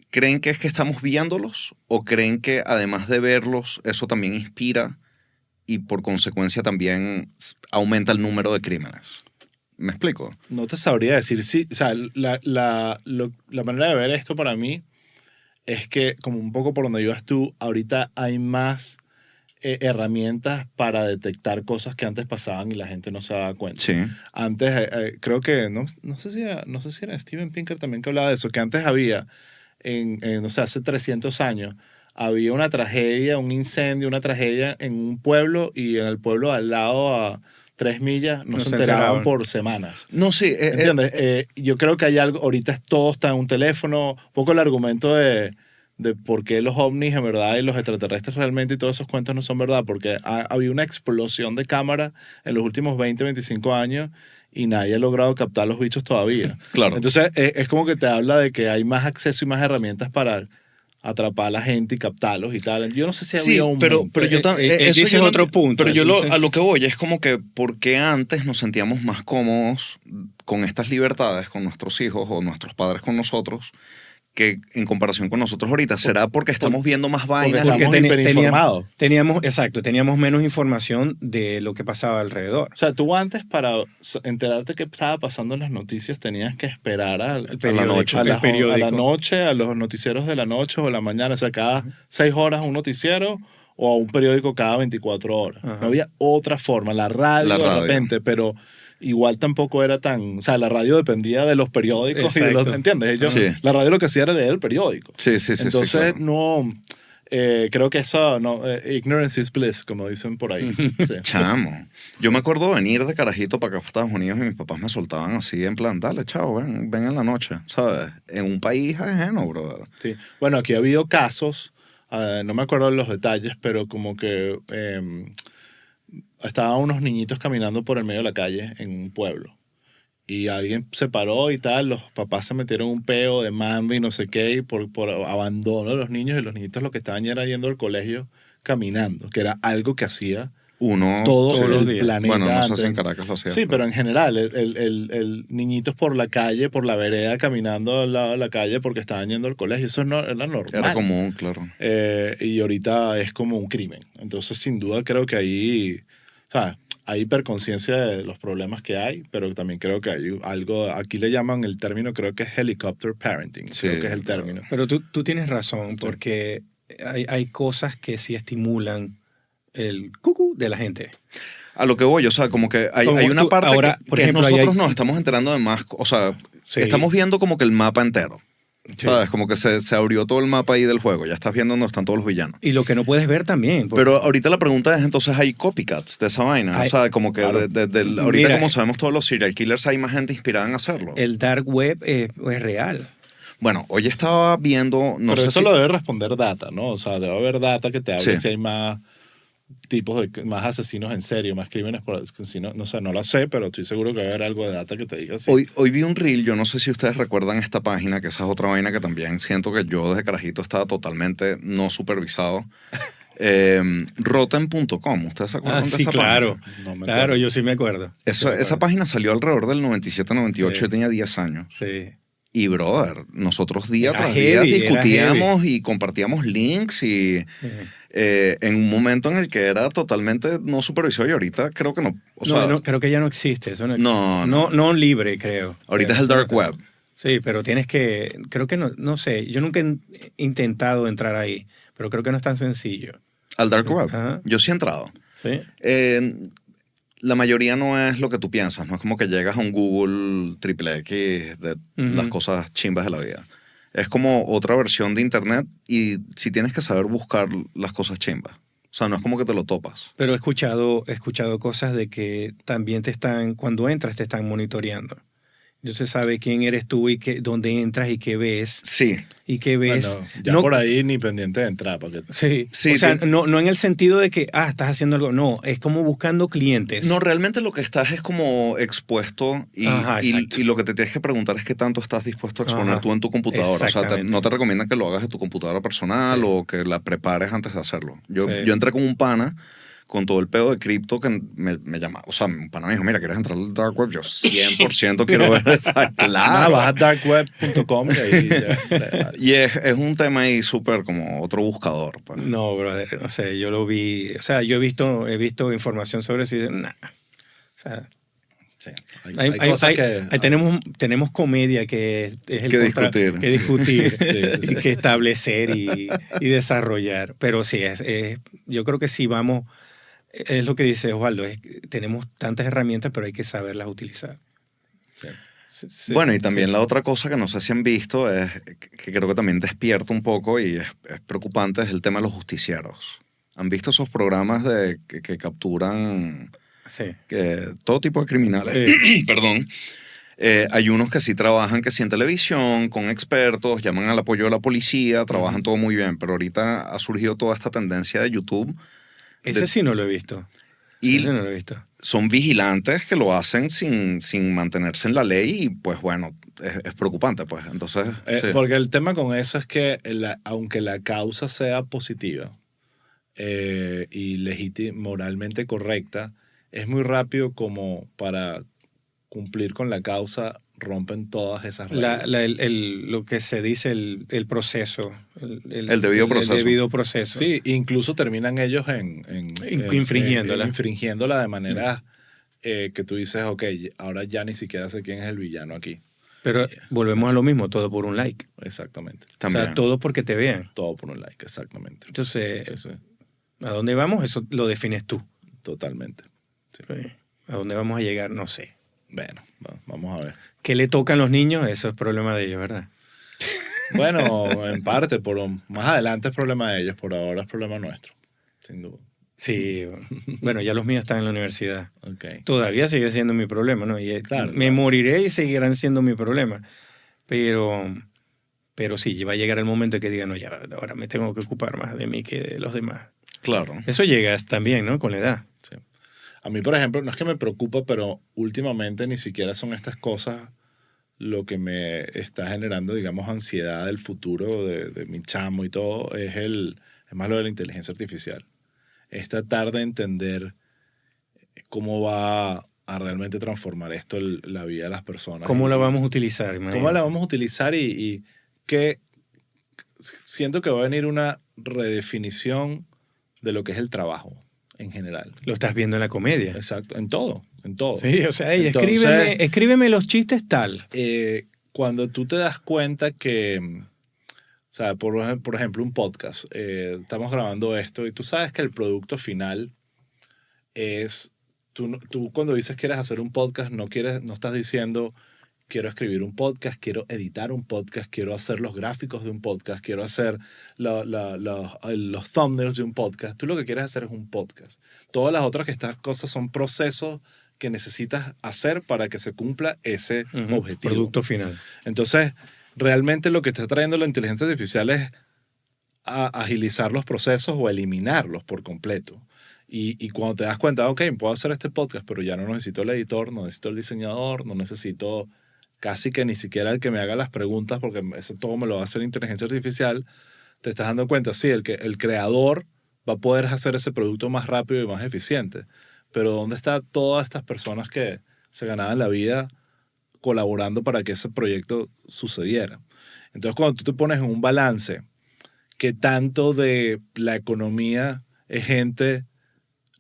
¿Creen que es que estamos viéndolos o creen que además de verlos, eso también inspira y por consecuencia también aumenta el número de crímenes? ¿Me explico? No te sabría decir si, o sea, la manera de ver esto para mí es que, como un poco por donde ibas tú, ahorita hay más herramientas para detectar cosas que antes pasaban y la gente no se daba cuenta. Sí. Antes, creo que, no sé si era Steven Pinker también que hablaba de eso, que antes había, no sé, hace 300 años, había una tragedia, un incendio, una tragedia en un pueblo y en el pueblo al lado a 3 millas no se enteraban por semanas. No, sí. ¿Entiendes? Yo creo que hay algo, ahorita todo está en un teléfono, un poco el argumento de por qué los ovnis en verdad y los extraterrestres realmente y todos esos cuentos no son verdad, porque ha habido una explosión de cámara en los últimos 20, 25 años y nadie ha logrado captar los bichos todavía. Claro. Entonces, es como que te habla de que hay más acceso y más herramientas para atrapar a la gente y captarlos y tal. Yo no sé si había un... pero yo también... ese es otro punto. Pero yo a lo que voy es como que ¿por qué antes nos sentíamos más cómodos con estas libertades con nuestros hijos o nuestros padres con nosotros que en comparación con nosotros ahorita? ¿Será porque estamos viendo más vainas? Porque estamos hiperinformados. Teníamos menos información de lo que pasaba alrededor. O sea, tú antes para enterarte qué estaba pasando en las noticias tenías que esperar a la noche, a los noticieros de la noche o la mañana. O sea, cada 6 horas un noticiero o a un periódico cada 24 horas. Ajá. No había otra forma. La radio de repente, pero... igual tampoco era tan... O sea, la radio dependía de los periódicos y de los... ¿Entiendes? Ellos, sí. La radio lo que hacía era leer el periódico. Sí. Entonces, claro. no... creo que eso... No, ignorance is bliss, como dicen por ahí. Sí. Chamo. Yo me acuerdo venir de carajito para acá, para Estados Unidos, y mis papás me soltaban así en plan, dale, chao, ven en la noche, ¿sabes? En un país ajeno, brother. Sí. Bueno, aquí ha habido casos, no me acuerdo de los detalles, pero como que... estaban unos niñitos caminando por el medio de la calle en un pueblo y alguien se paró y tal, los papás se metieron un peo de manda y no sé qué y por abandono de los niños, y los niñitos lo que estaban era yendo al colegio caminando, que era algo que hacía todos los el días. planeta. Bueno, no sé antes. si en Caracas lo hacía. Sí, pero en general, el niñitos por la calle, por la vereda, caminando al lado de la calle porque estaban yendo al colegio, eso no era normal. Era común, claro. Y ahorita es como un crimen. Entonces, sin duda, creo que ahí, o sea, hay hiperconciencia de los problemas que hay, pero también creo que hay algo, aquí le llaman el término, creo que es helicopter parenting, Sí, creo que es el término. Pero tú tienes razón, porque hay cosas que sí estimulan el cucú de la gente. A lo que voy, o sea, como que hay una tú, parte ahora, que, por que ejemplo, nosotros nos estamos enterando de más, o sea, Sí. estamos viendo como que el mapa entero. Sí. ¿Sabes? Como que se abrió todo el mapa ahí del juego. Ya estás viendo dónde están todos los villanos. Y lo que no puedes ver también. porque- Pero ahorita la pregunta es, entonces, ¿hay copycats de esa vaina? O sea, como que claro. ahorita, Mira, como sabemos todos los serial killers, hay más gente inspirada en hacerlo. El dark web es real. Bueno, hoy estaba viendo, no pero sé eso si... lo debe responder data, ¿no? O sea, debe haber data que te hable Sí. si hay más tipos de más asesinos en serio, más crímenes por asesinos. No sé, no lo sé, pero estoy seguro que va a haber algo de data que te diga así. Hoy vi un reel, yo no sé si ustedes recuerdan esta página, que esa es otra vaina que también siento que yo desde carajito estaba totalmente no supervisado. Rotten.com, ¿ustedes se acuerdan de Sí, esa claro. página? No me Claro, acuerdo. yo sí me acuerdo. Esa página salió alrededor del 97-98, Sí. yo tenía 10 años. Sí. Y brother, nosotros día Era tras día heavy, era discutíamos y compartíamos links y en un momento en el que era totalmente no supervisado, y ahorita creo que no. O sea, no, creo que ya no existe. Eso no existe. No. No libre, creo. ahorita es el dark web. Sí, pero tienes que... Creo que no sé. Yo nunca he intentado entrar ahí, pero creo que no es tan sencillo. Al dark web. Ajá. Yo sí he entrado. Sí. La mayoría no es lo que tú piensas, no es como que llegas a un Google XXX de las cosas chimbas de la vida. Es como otra versión de internet, y si tienes que saber buscar las cosas chimbas. O sea, no es como que te lo topas. Pero he escuchado cosas de que también cuando entras te están monitoreando. Entonces sabe quién eres tú y dónde entras y qué ves. Sí. Y qué ves. Bueno, ya No- por ahí ni pendiente de entrar. Porque... Sí. Sí, O sea, sí. no en el sentido de que, estás haciendo algo. No, es como buscando clientes. No, realmente lo que estás es como expuesto, y, Ajá, exacto. y lo que te tienes que preguntar es qué tanto estás dispuesto a exponer Ajá. tú en tu computadora. O sea, Exactamente. no te recomiendan que lo hagas de tu computadora personal, Sí. o que la prepares antes de hacerlo. Yo Sí. entré con un pana con todo el pedo de cripto que me llamaba. O sea, un pana me dijo, mira, ¿quieres entrar al dark web? Yo 100% quiero ver esa. Nada, Claro. vas a darkweb.com y ahí ya. Y es un tema ahí súper como otro buscador. Pues. No, brother, no sé, yo lo vi, o sea, yo he visto información sobre eso y nah. O sea, Sí. Hay cosas que... Ahí tenemos comedia que es el Que discutir. que discutir Sí, sí, sí. y que establecer y desarrollar. Pero sí, yo creo que sí vamos, es lo que dice Osvaldo, tenemos tantas herramientas, pero hay que saberlas utilizar. Sí. Sí, Bueno, y también sí. la otra cosa que no sé si han visto es que creo que también despierta un poco y es preocupante, es el tema de los justicieros. ¿Han visto esos programas que capturan Sí. todo tipo de criminales? Sí. Perdón. Hay unos que sí trabajan, que sí en televisión, con expertos, llaman al apoyo de la policía, trabajan todo muy bien, pero ahorita ha surgido toda esta tendencia de YouTube. Ese sí no lo he visto. Y Ese no lo he visto. son vigilantes que lo hacen sin mantenerse en la ley y pues bueno, es preocupante pues. Entonces, sí. Porque el tema con eso es que aunque la causa sea positiva y moralmente correcta, es muy rápido como para cumplir con la causa rompen todas esas reglas. Lo que se dice el proceso. El debido proceso. El debido proceso. Sí, incluso terminan ellos Infringiéndola. infringiéndola de manera que tú dices, ok, ahora ya ni siquiera sé quién es el villano aquí. Pero volvemos a lo mismo, todo por un like. Exactamente. También. O sea, todo porque te vean. Todo por un like, exactamente. Entonces, Sí, sí, sí. ¿a dónde vamos? Eso lo defines tú. Totalmente. Sí. Sí. ¿A dónde vamos a llegar? No sé. Bueno, vamos a ver. ¿Qué le tocan los niños? Eso es problema de ellos, ¿verdad? Bueno, en parte, más adelante es problema de ellos, por ahora es problema nuestro, sin duda. Sí. Bueno, ya los míos están en la universidad. Okay. Todavía sigue siendo mi problema, ¿no? Y Claro, me moriré y seguirán siendo mi problema. Pero sí, va a llegar el momento en que digan, no, ya, ahora me tengo que ocupar más de mí que de los demás. Claro. Eso llega también, ¿no? Con la edad. Sí. A mí, por ejemplo, no es que me preocupa, pero últimamente ni siquiera son estas cosas lo que me está generando, digamos, ansiedad del futuro de mi chamo y todo, es más lo de la inteligencia artificial. Es tratar de entender cómo va a realmente transformar esto la vida de las personas. ¿Cómo la vamos a utilizar? Imagínate. ¿Cómo la vamos a utilizar? Y que siento que va a venir una redefinición de lo que es el trabajo en general. Lo estás viendo en la comedia. Exacto, en todo, en todo. Sí, o sea, hey, Entonces, escríbeme los chistes tal. cuando tú te das cuenta que, o sea, por ejemplo, un podcast, estamos grabando esto y tú sabes que el producto final es, tú cuando dices que quieres hacer un podcast, no estás diciendo quiero escribir un podcast, quiero editar un podcast, quiero hacer los gráficos de un podcast, quiero hacer los thumbnails de un podcast. Tú lo que quieres hacer es un podcast. Todas las otras cosas son procesos que necesitas hacer para que se cumpla ese objetivo. Producto final. Entonces, realmente lo que está trayendo la inteligencia artificial es agilizar los procesos o eliminarlos por completo. Y cuando te das cuenta, ok, puedo hacer este podcast, pero ya no necesito el editor, no necesito el diseñador, no necesito casi que ni siquiera el que me haga las preguntas, porque eso todo me lo va a hacer la inteligencia artificial, te estás dando cuenta, sí, el creador va a poder hacer ese producto más rápido y más eficiente, pero ¿dónde están todas estas personas que se ganaban la vida colaborando para que ese proyecto sucediera? Entonces, cuando tú te pones en un balance, ¿qué tanto de la economía es gente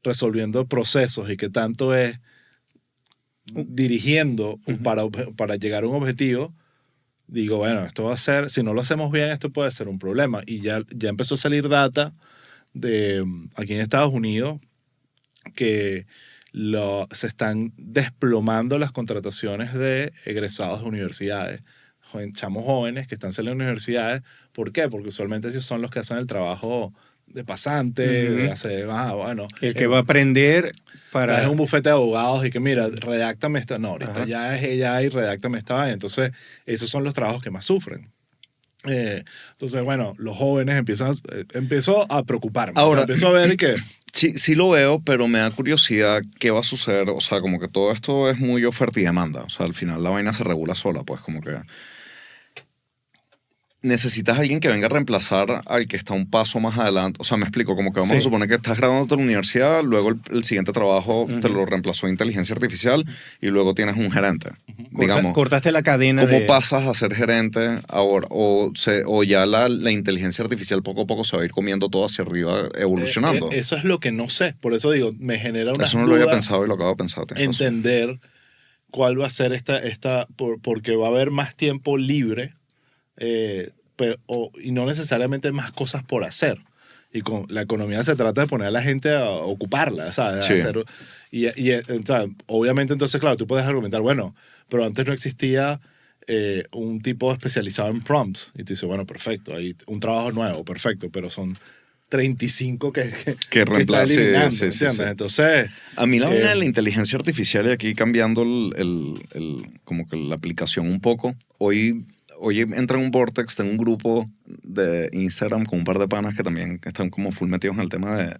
resolviendo procesos y qué tanto es dirigiendo para llegar a un objetivo? Digo, bueno, esto va a ser, si no lo hacemos bien, esto puede ser un problema. Y ya empezó a salir data de aquí en Estados Unidos que se están desplomando las contrataciones de egresados de universidades, chamos jóvenes que están saliendo de universidades. ¿Por qué? Porque usualmente ellos son los que hacen el trabajo de pasante, bueno. El que va a aprender para... Es un bufete de abogados y que, mira, redáctame esta... No, ahorita ya es ella y redáctame esta vaina. Entonces, esos son los trabajos que más sufren. Entonces, bueno, los jóvenes empezó a preocuparme. Ahora, empezó a ver que... Sí lo veo, pero me da curiosidad qué va a suceder. O sea, como que todo esto es muy oferta y demanda. O sea, al final la vaina se regula sola, pues como que... Necesitas a alguien que venga a reemplazar al que está un paso más adelante. O sea, me explico, como que vamos a suponer que estás graduando de la universidad, luego el siguiente trabajo te lo reemplazó inteligencia artificial y luego tienes un gerente. Digamos, cortaste la cadena. ¿Cómo pasas a ser gerente ahora? O ya la inteligencia artificial poco a poco se va a ir comiendo todo hacia arriba, evolucionando. Eso es lo que no sé. Por eso digo, me genera una Eso no lo había pensado y lo acabo de pensar. Entender cuál va a ser porque va a haber más tiempo libre y no necesariamente más cosas por hacer. Y con la economía se trata de poner a la gente a ocuparla, ¿sabes? Sí. O sea, obviamente entonces, claro, tú puedes argumentar, bueno, pero antes no existía un tipo especializado en prompts. Y tú dices, bueno, perfecto, hay un trabajo nuevo, perfecto, pero son 35 que está eliminando, sí, ¿entiendes? sí. Entonces... A mí la vaina de la inteligencia artificial, y aquí cambiando como que la aplicación un poco, hoy entra en un vortex, tengo un grupo de Instagram con un par de panas que también están como full metidos en el tema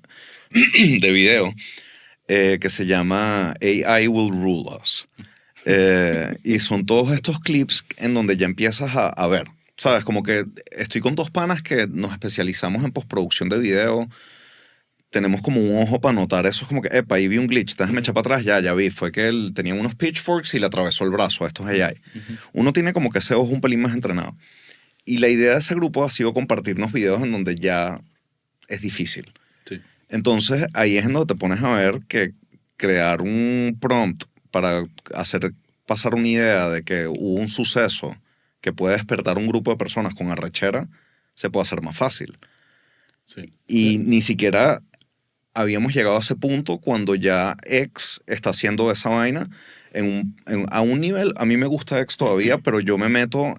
de video, que se llama AI Will Rule Us. Y son todos estos clips en donde ya empiezas a ver, ¿sabes? Como que estoy con dos panas que nos especializamos en postproducción de video. Tenemos como un ojo para notar eso. Es como que, epa, ahí vi un glitch, déjame echar para atrás, ya vi. Fue que él tenía unos pitchforks y le atravesó el brazo. Esto es AI. Uno tiene como que ese ojo un pelín más entrenado. Y la idea de ese grupo ha sido compartirnos videos en donde ya es difícil. Sí. Entonces, ahí es en donde te pones a ver que crear un prompt para hacer pasar una idea de que hubo un suceso que puede despertar un grupo de personas con arrechera, se puede hacer más fácil. Sí. Y ni siquiera habíamos llegado a ese punto cuando ya X está haciendo esa vaina a un nivel. A mí me gusta X todavía, pero yo me meto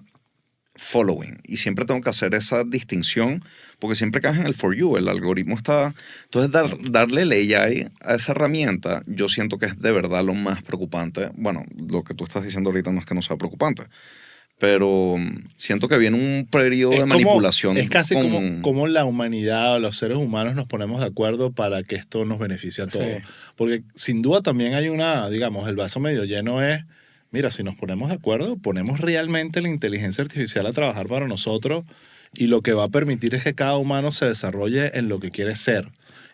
following y siempre tengo que hacer esa distinción porque siempre caes en el for you, el algoritmo está... Entonces darle el AI a esa herramienta yo siento que es de verdad lo más preocupante. Bueno, lo que tú estás diciendo ahorita no es que no sea preocupante, pero siento que viene un periodo de manipulación. Es casi como la humanidad o los seres humanos nos ponemos de acuerdo para que esto nos beneficie a todos. Sí. Porque sin duda también hay digamos, el vaso medio lleno es, mira, si nos ponemos de acuerdo, ponemos realmente la inteligencia artificial a trabajar para nosotros y lo que va a permitir es que cada humano se desarrolle en lo que quiere ser.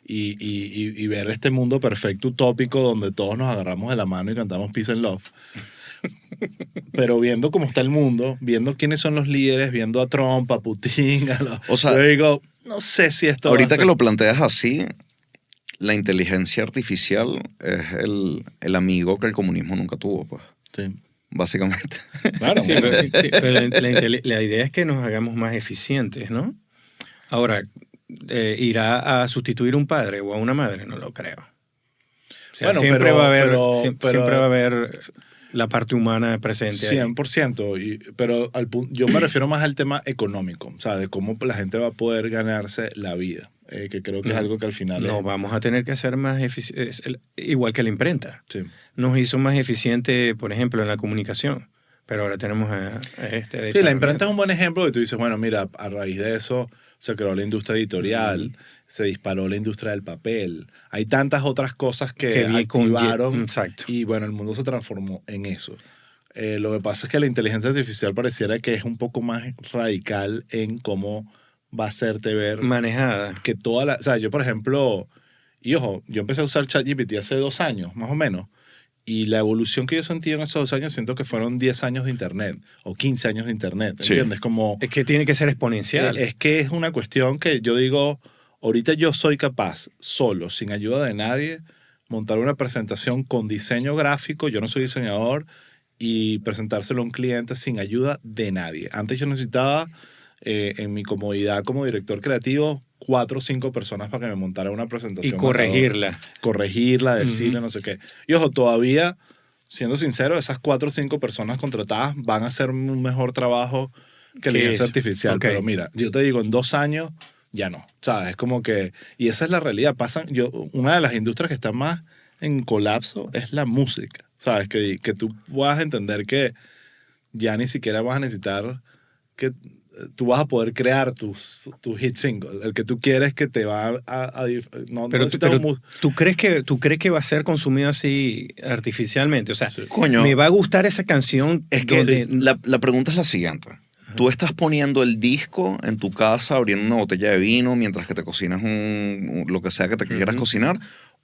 Y ver este mundo perfecto utópico donde todos nos agarramos de la mano y cantamos Peace and Love. Pero viendo cómo está el mundo, viendo quiénes son los líderes, viendo a Trump, a Putin, O sea, yo digo, no sé si esto ahorita que lo planteas así, la inteligencia artificial es el amigo que el comunismo nunca tuvo, pues. Sí. Básicamente. Claro. Sí, pero la idea es que nos hagamos más eficientes, ¿no? Ahora, ¿irá a sustituir a un padre o a una madre? No lo creo. O sea, Bueno, siempre va a haber pero la parte humana presente ahí. 100%. Pero yo me refiero más al tema económico, o sea, de cómo la gente va a poder ganarse la vida, que creo que es algo que al final No, vamos a tener que hacer más eficientes, igual que la imprenta. Sí. Nos hizo más eficiente, por ejemplo, en la comunicación, pero ahora tenemos a este... Sí, la imprenta es un buen ejemplo que tú dices, bueno, mira, a raíz de eso se creó la industria editorial, se disparó la industria del papel. Hay tantas otras cosas que activaron Exacto. y bueno, el mundo se transformó en eso. Lo que pasa es que la inteligencia artificial pareciera que es un poco más radical en cómo va a hacerte ver Manejada. que o sea, yo por ejemplo, y ojo, yo empecé a usar ChatGPT hace 2 años, más o menos, y la evolución que yo sentí en esos 2 años, siento que fueron 10 años de Internet o 15 años de Internet, Sí. ¿entiendes? Como, Es que tiene que ser exponencial. es que es una cuestión que yo digo, ahorita yo soy capaz, solo, sin ayuda de nadie, montar una presentación con diseño gráfico, yo no soy diseñador, y presentárselo a un cliente sin ayuda de nadie. Antes yo necesitaba, en mi comodidad como director creativo, 4 o 5 personas para que me montara una presentación. Y corregirla. Corregirla, decirle no sé qué. Y ojo, todavía, siendo sincero, esas 4 o 5 personas contratadas van a hacer un mejor trabajo que la inteligencia artificial. Ok. Pero mira, yo te digo, en 2 años ya no. ¿Sabes? Es como que... Y esa es la realidad. Una de las industrias que está más en colapso es la música. ¿Sabes? Que tú puedas entender que ya ni siquiera vas a necesitar que tú vas a poder crear tu hit single. El que tú quieres que te va no Pero necesitas ¿tú crees que va a ser consumido así artificialmente? O sea, Sí. Coño. me va a gustar esa canción. Es que donde- la pregunta es la siguiente. Tú estás poniendo el disco en tu casa, abriendo una botella de vino mientras que te cocinas lo que sea que te quieras cocinar,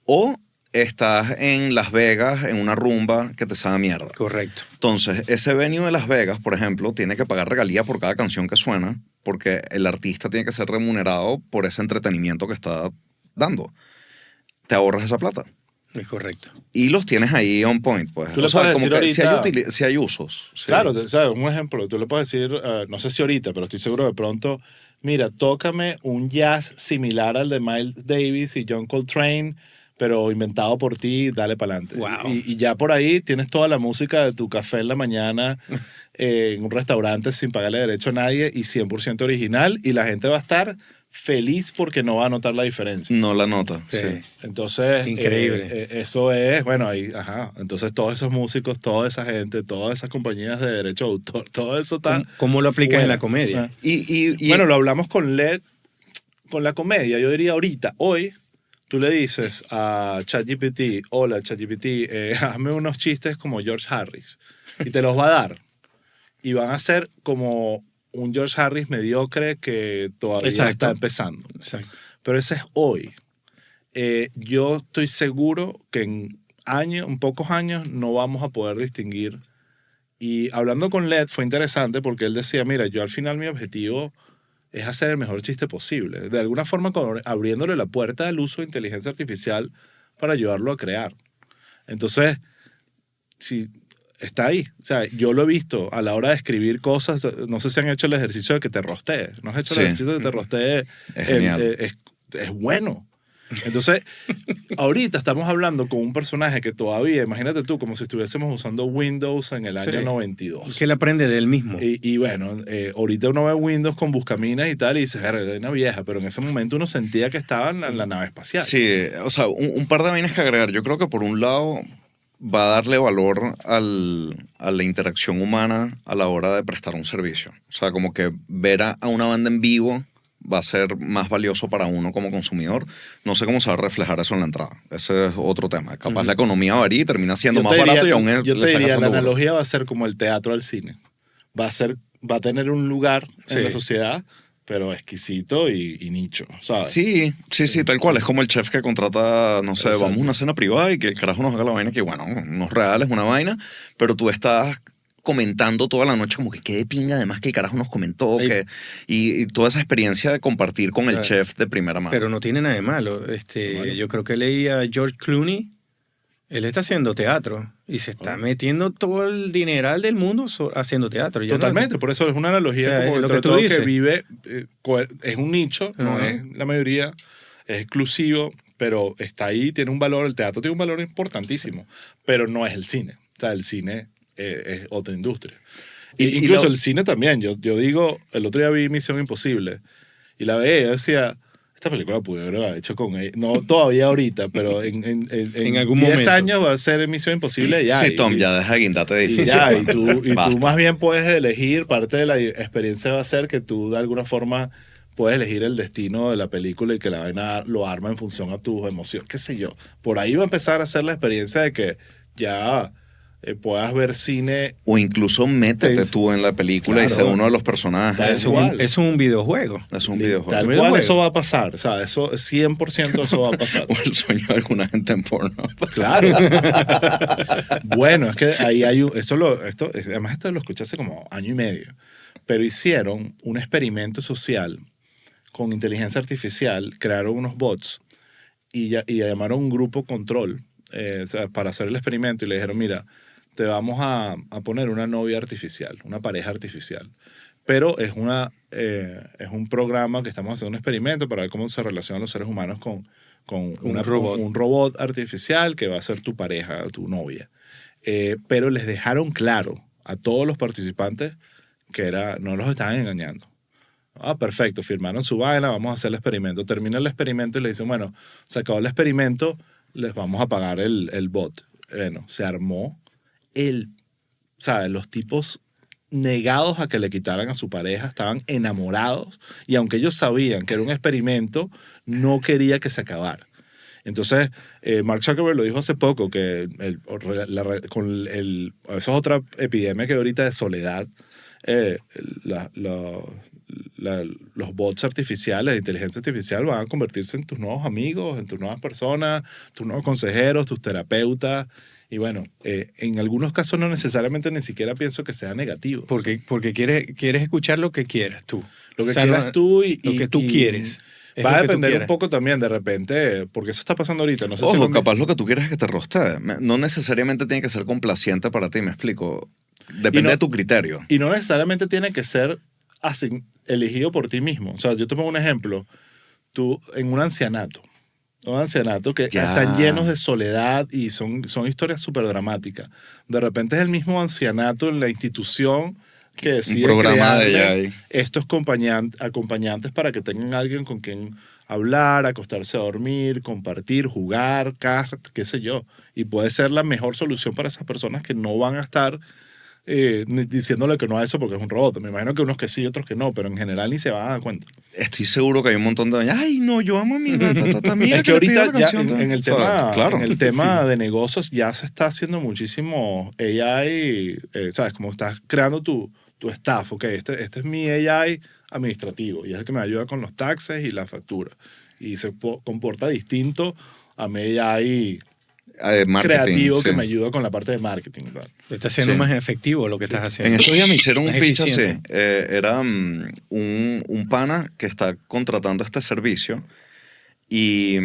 o estás en Las Vegas en una rumba que te sabe a mierda. Correcto. Entonces, ese venue de Las Vegas, por ejemplo, tiene que pagar regalía por cada canción que suena, porque el artista tiene que ser remunerado por ese entretenimiento que está dando. Te ahorras esa plata. Es correcto. Y los tienes ahí on point, pues. Tú le O sea, puedes como decir que ahorita- si hay usos. Sí. Claro, ¿sabes? Un ejemplo, tú le puedes decir, no sé si ahorita, pero estoy seguro de pronto, mira, tócame un jazz similar al de Miles Davis y John Coltrane, pero inventado por ti, dale para adelante. Wow. Y ya por ahí tienes toda la música de tu café en la mañana en un restaurante sin pagarle derecho a nadie y 100% original, y la gente va a estar feliz porque no va a notar la diferencia. No la nota. Sí. Sí. Entonces, Increíble. eso es, bueno, ahí, ajá. Entonces, todos esos músicos, toda esa gente, todas esas compañías de derecho de autor, todo eso está. ¿Cómo lo aplicas en fuera. la comedia? Ah. Y Bueno, lo hablamos con LED, con la comedia. Yo diría ahorita, hoy, tú le dices a ChatGPT, hola ChatGPT, hazme unos chistes como George Harris. Y te los va a dar. Y van a ser como un George Harris mediocre que todavía Exacto. está empezando. Exacto. Pero ese es hoy. Yo estoy seguro que en pocos años no vamos a poder distinguir. Y hablando con Led fue interesante porque él decía, mira, yo al final mi objetivo es hacer el mejor chiste posible. De alguna forma abriéndole la puerta al uso de inteligencia artificial para ayudarlo a crear. Entonces, si está ahí. O sea, yo lo he visto a la hora de escribir cosas. No sé si han hecho el ejercicio de que te rostees. ¿No has hecho Sí. el ejercicio de que te rostees? Es genial. Es bueno. Entonces, ahorita estamos hablando con un personaje que todavía, imagínate tú, como si estuviésemos usando Windows en el año Sí. 92. Que él aprende de él mismo. Y bueno, ahorita uno ve Windows con buscaminas y tal y dice, verga, es una vieja, pero en ese momento uno sentía que estaba en la nave espacial. Sí, o sea, un par de vainas que agregar. Yo creo que por un lado va a darle valor a la interacción humana a la hora de prestar un servicio. O sea, como que ver a una banda en vivo va a ser más valioso para uno como consumidor. No sé cómo se va a reflejar eso en la entrada. Ese es otro tema. Capaz la economía varía y termina siendo Yo más te diría- barato y aún yo le te están diría, la gastando duro. analogía va a ser como el teatro al cine. Va a tener un lugar en Sí. la sociedad, pero exquisito y nicho, ¿sabes? Sí, tal cual. Es como el chef que contrata, no sé, Exacto. vamos a una cena privada y que el carajo nos haga la vaina que, bueno, no es real, es una vaina, pero tú estás comentando toda la noche como que qué de pinga, además que el carajo nos comentó, Ey. que y toda esa experiencia de compartir con el Claro. chef de primera mano. Pero no tiene nada de malo. Malo. Yo creo que leí a George Clooney. Él está haciendo teatro y se está metiendo todo el dineral del mundo haciendo teatro. Ya no- Totalmente, por eso es una analogía O sea, como es lo entre que tú todo que dices. vive, es un nicho, no Ajá. es la mayoría, es exclusivo, pero está ahí, tiene un valor, el teatro tiene un valor importantísimo, pero no es el cine. O sea, el cine es otra industria. Y Incluso lo- el cine también. Yo digo, el otro día vi Misión Imposible y la veía y yo decía, esta película pude haber hecho con ella. No todavía ahorita, pero en algún 10 momento. años va a ser Misión Imposible ya. sí, Tom, y- ya deja guindate de y difícil. ya, pues. y tú Basta. más bien puedes elegir, parte de la experiencia va a ser que tú de alguna forma puedes elegir el destino de la película y que la vaina lo arma en función a tus emociones, qué sé yo. Por ahí va a empezar a ser la experiencia de que ya puedas ver cine. O incluso métete Sí. tú en la película y Claro. sé uno de los personajes. Tal Es cual. es un videojuego. Es un Tal videojuego. Un cual videojuego. eso va a pasar. O sea, eso 100% eso va a pasar. O el sueño de alguna gente en porno. Claro. Bueno, es que ahí hay además esto lo escuché hace como año y medio, pero hicieron un experimento social con inteligencia artificial, crearon unos bots y llamaron un grupo control o sea, para hacer el experimento y le dijeron, mira, te vamos a poner una novia artificial, una pareja artificial. Pero es un programa que estamos haciendo un experimento para ver cómo se relacionan los seres humanos con un robot artificial que va a ser tu pareja, tu novia. Pero les dejaron claro a todos los participantes que no los estaban engañando. Ah, perfecto, firmaron su vaina, vamos a hacer el experimento. Termina el experimento y le dicen, bueno, se acabó el experimento, les vamos a pagar el bot. Bueno, se armó ¿sabes? Los tipos negados a que le quitaran a su pareja, estaban enamorados y aunque ellos sabían que era un experimento, no quería que se acabara. Entonces, Mark Zuckerberg lo dijo hace poco, que eso es otra epidemia que ahorita de soledad, los bots artificiales de inteligencia artificial van a convertirse en tus nuevos amigos, en tus nuevas personas, tus nuevos consejeros, tus terapeutas. Y bueno, en algunos casos no necesariamente ni siquiera pienso que sea negativo. Porque quieres escuchar lo que quieras tú. Lo que O sea, quieras no- tú y lo que tú quieres. Es Va lo a que tú depender un quieres. poco también, de repente, porque eso está pasando ahorita. No sé si Ojo, es lo mismo. capaz lo que tú quieres es que te rostee. No necesariamente tiene que ser complaciente para ti, me explico. Depende no- de tu criterio. Y no necesariamente tiene que ser elegido por ti mismo. O sea, yo te pongo un ejemplo. Tú, en un ancianato que Ya. están llenos de soledad y son historias súper dramáticas. De repente es el mismo ancianato en la institución que decide programa de crearle AI. estos acompañantes para que tengan alguien con quien hablar, acostarse a dormir, compartir, jugar, qué sé yo. Y puede ser la mejor solución para esas personas que no van a estar diciéndole que no a eso porque es un robot. Me imagino que unos que sí, otros que no, pero en general ni se van a dar cuenta. Estoy seguro que hay un montón de doñas. Ay, no, yo amo a mi gata. Mira Es que le pidió ahorita la ya canción, en el o sea, tema, claro. en el tema de negocios ya se está haciendo muchísimo AI, ¿sabes? Como estás creando tu staff, ok, este es mi AI administrativo y es el que me ayuda con los taxes y la factura. Y se comporta distinto a mi AI Marketing, creativo sí. que me ayuda con la parte de marketing. ¿Verdad? Está siendo Sí. más efectivo lo que estás En haciendo. estos días me hicieron un Más pitch así. eficiente. Era un pana que está contratando este servicio y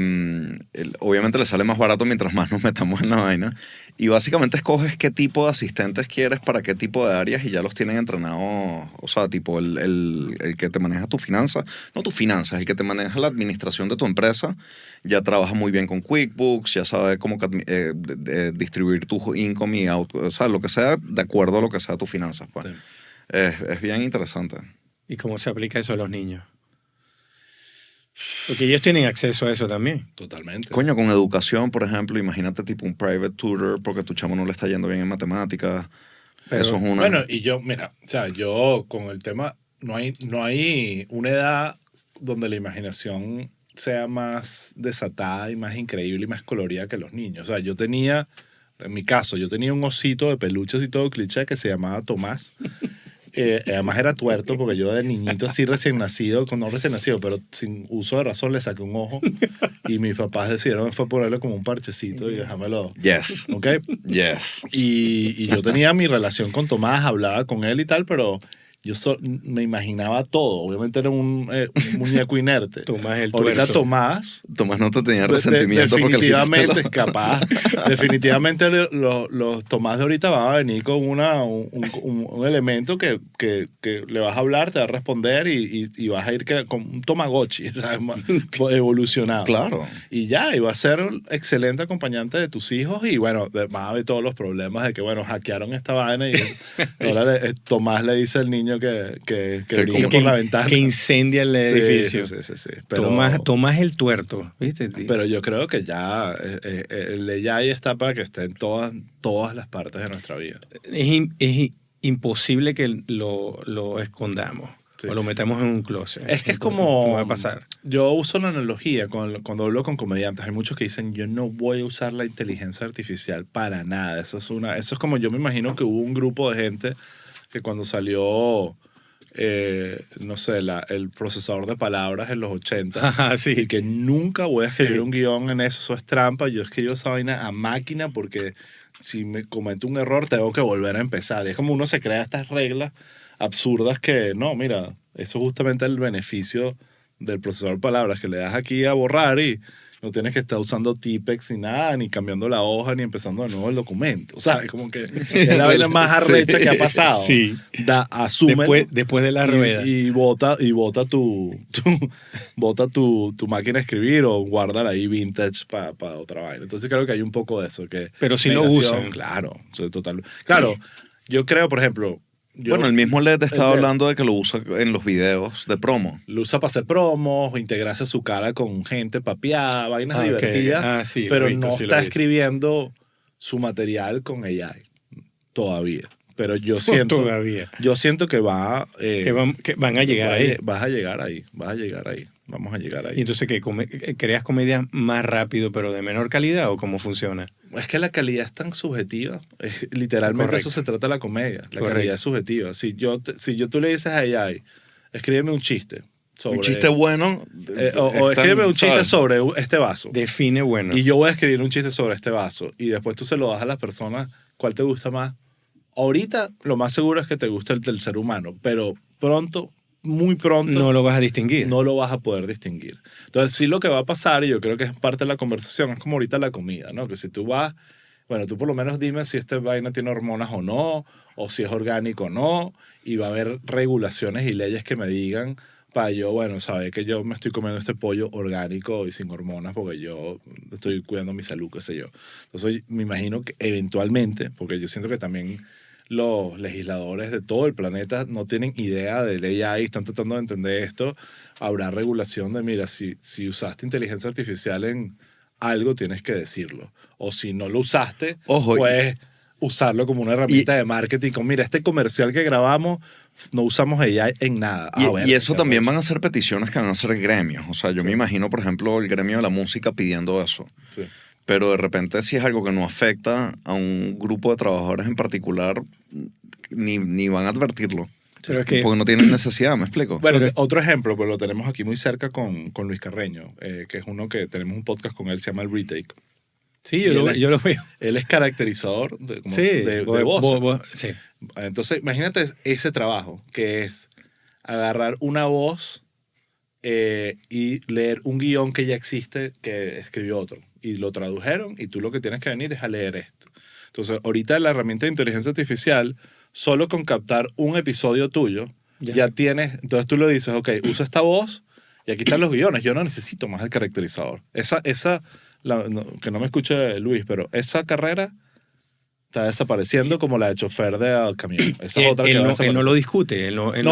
obviamente le sale más barato mientras más nos metamos en la vaina. Y básicamente escoges qué tipo de asistentes quieres para qué tipo de áreas y ya los tienen entrenados. O sea, tipo el que te maneja tu finanza, no tus finanzas, el que te maneja la administración de tu empresa, ya trabaja muy bien con QuickBooks, ya sabe cómo distribuir tu income y out, o sea, lo que sea de acuerdo a lo que sea tus finanzas. Pues. Sí. Es bien interesante. ¿Y cómo se aplica eso a los niños? Porque ellos tienen acceso a eso también. Totalmente. Coño, con educación, por ejemplo, imagínate tipo un private tutor porque tu chamo no le está yendo bien en matemáticas. Pero, Eso es una... Bueno, y yo, mira, o sea, yo con el tema, no hay una edad donde la imaginación sea más desatada y más increíble y más colorida que los niños. O sea, yo tenía, en mi caso, yo tenía un osito de peluches y todo cliché que se llamaba Tomás. Además era tuerto porque yo de niñito así recién nacido, no recién nacido, pero sin uso de razón le saqué un ojo y mis papás decidieron fue ponerle como un parchecito y déjamelo. Yes. ¿Ok? Yes. Y yo tenía mi relación con Tomás, hablaba con él y tal, pero yo me imaginaba todo. Obviamente era un muñeco inerte. Tomás el Ahorita tuerto. Tomás, Tomás no te tenía resentimiento porque le quitaste definitivamente, la- capaz, definitivamente los Tomás de ahorita van a venir con un elemento que le vas a hablar, te va a responder y vas a ir con un Tamagotchi, ¿sabes? Evolucionado. Claro. Y ya, y va a ser un excelente acompañante de tus hijos y bueno, va a haber todos los problemas de que, bueno, hackearon esta vaina y ahora Tomás le dice al niño que brinque como- por la ventana. Que incendia el Sí, edificio. sí. Pero, Tomás el tuerto. ¿Viste? tío? pero yo creo que ya el AI está para que esté en todas las partes de nuestra vida. Es imposible que lo escondamos. Sí. O lo metamos en un closet. Es que es ¿Cómo como... va a pasar? Yo uso la analogía cuando hablo con comediantes. Hay muchos que dicen, yo no voy a usar la inteligencia artificial para nada. Eso es como yo me imagino que hubo un grupo de gente que cuando salió, no sé, el procesador de palabras en los 80, Ajá, sí. y que nunca voy a escribir Sí. un guión en eso es trampa. Yo escribo esa vaina a máquina porque si me cometo un error tengo que volver a empezar. Y es como uno se crea estas reglas absurdas que, no, mira, eso es justamente el beneficio del procesador de palabras, que le das aquí a borrar y no tienes que estar usando Tipex ni nada, ni cambiando la hoja, ni empezando de nuevo el documento. O sea, es como que es la vaina más arrecha que ha pasado. Sí. Asume Después de la rueda. y bota tu máquina a escribir o guárdala ahí vintage para otra vaina. Entonces creo que hay un poco de eso. Pero si lo negación, usan. Claro, soy total. Claro, yo creo, por ejemplo... Bueno, el mismo LED estaba el LED. hablando de que lo usa en los videos de promo. Lo usa para hacer promos, integrarse su cara con gente papeada, vainas Ah, ok. divertidas, Ah, sí, lo pero he visto, no sí lo está he visto. escribiendo su material con AI todavía. Pero yo siento, Todavía. yo siento que va... Que van a llegar ahí. Vas a llegar ahí, vamos a llegar Y ahí. entonces, ¿qué? ¿Creas comedias más rápido pero de menor calidad o cómo funciona? Es que la calidad es tan subjetiva. Literalmente Correcto. eso se trata de la comedia. La Correcto. calidad es subjetiva. Si tú le dices a AI, escríbeme un chiste sobre... Un chiste bueno. o están, escríbeme un chiste ¿sabes? sobre este vaso. Define bueno. Y yo voy a escribir un chiste sobre este vaso. Y después tú se lo das a las personas. ¿Cuál te gusta más? Ahorita lo más seguro es que te guste el del ser humano. Pero pronto muy pronto No lo vas a distinguir. no lo vas a poder distinguir. Entonces, sí lo que va a pasar, y yo creo que es parte de la conversación, es como ahorita la comida, ¿no? Que si tú vas, bueno, tú por lo menos dime si esta vaina tiene hormonas o no, o si es orgánico o no, y va a haber regulaciones y leyes que me digan para yo, bueno, saber que yo me estoy comiendo este pollo orgánico y sin hormonas porque yo estoy cuidando mi salud, qué sé yo. Entonces, me imagino que eventualmente, porque yo siento que también los legisladores de todo el planeta no tienen idea de ley AI, están tratando de entender esto, habrá regulación de, mira, si usaste inteligencia artificial en algo, tienes que decirlo. O si no lo usaste, Ojo, puedes usarlo como una herramienta de marketing. Como, mira, este comercial que grabamos, no usamos AI en nada. Y eso también van a ser peticiones que van a ser gremios. O sea, yo me imagino, por ejemplo, el gremio de la música pidiendo eso. Sí. Pero de repente si es algo que no afecta a un grupo de trabajadores en particular, ni van a advertirlo. Pero es que, Porque no tienen necesidad, ¿me explico? Bueno, otro ejemplo, pues lo tenemos aquí muy cerca con Luis Carreño, que es uno que tenemos un podcast con él, se llama El Retake. sí, yo lo veo. Él es caracterizador de, como Sí, de voz. sí. Entonces, imagínate ese trabajo, que es agarrar una voz y leer un guión que ya existe que escribió otro. Y lo tradujeron y tú lo que tienes que venir es a leer esto. Entonces, ahorita la herramienta de inteligencia artificial, solo con captar un episodio tuyo, ya tienes, entonces tú le dices, ok, usa esta voz y aquí están los guiones. Yo no necesito más el caracterizador. Que no me escuche Luis, pero esa carrera está desapareciendo como la de chofer de camión. Esa es otra que va a Él no desaparecer. lo discute. No, hay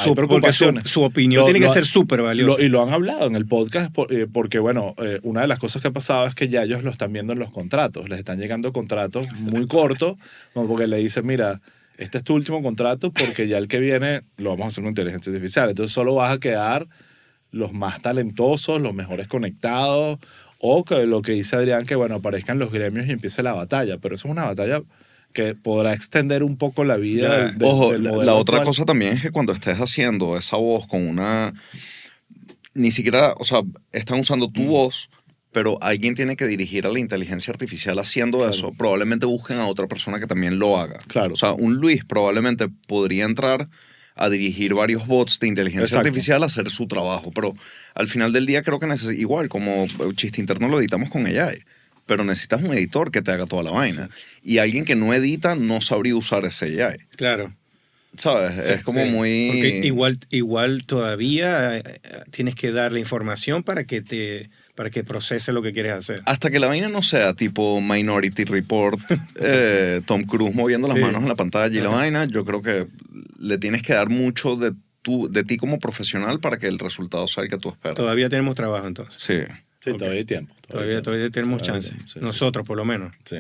porque preocupaciones. su opinión tiene que ser súper valiosa. Y lo han hablado en el podcast porque, bueno, una de las cosas que ha pasado es que ya ellos lo están viendo en los contratos. Les están llegando contratos muy cortos, como porque le dicen, mira, este es tu último contrato porque ya el que viene lo vamos a hacer con inteligencia artificial. Entonces solo vas a quedar los más talentosos, los mejores conectados, o que lo que dice Adrián, que, bueno, aparezcan los gremios y empiece la batalla. Pero eso es una batalla que podrá extender un poco la vida Ojo, del modelo la otra actual. cosa también es que cuando estés haciendo esa voz con una... Ni siquiera, o sea, están usando tu voz, pero alguien tiene que dirigir a la inteligencia artificial haciendo eso. Probablemente busquen a otra persona que también lo haga. Claro. O sea, un Luis probablemente podría entrar a dirigir varios bots de inteligencia artificial a hacer su trabajo. Pero al final del día creo que igual, como Chiste Interno lo editamos con AI. Pero necesitas un editor que te haga toda la vaina. Y alguien que no edita no sabría usar ese AI. Claro. ¿Sabes? Sí, es como sí. muy... Porque igual todavía tienes que darle información para que procese lo que quieres hacer. Hasta que la vaina no sea tipo Minority Report, Tom Cruise moviendo las manos en la pantalla y la vaina, yo creo que le tienes que dar mucho de ti como profesional para que el resultado sea el que tú esperas. Todavía tenemos trabajo entonces. Sí. Sí, todavía hay tiempo. Todavía tenemos chance. Sí, Nosotros, por lo menos. Sí.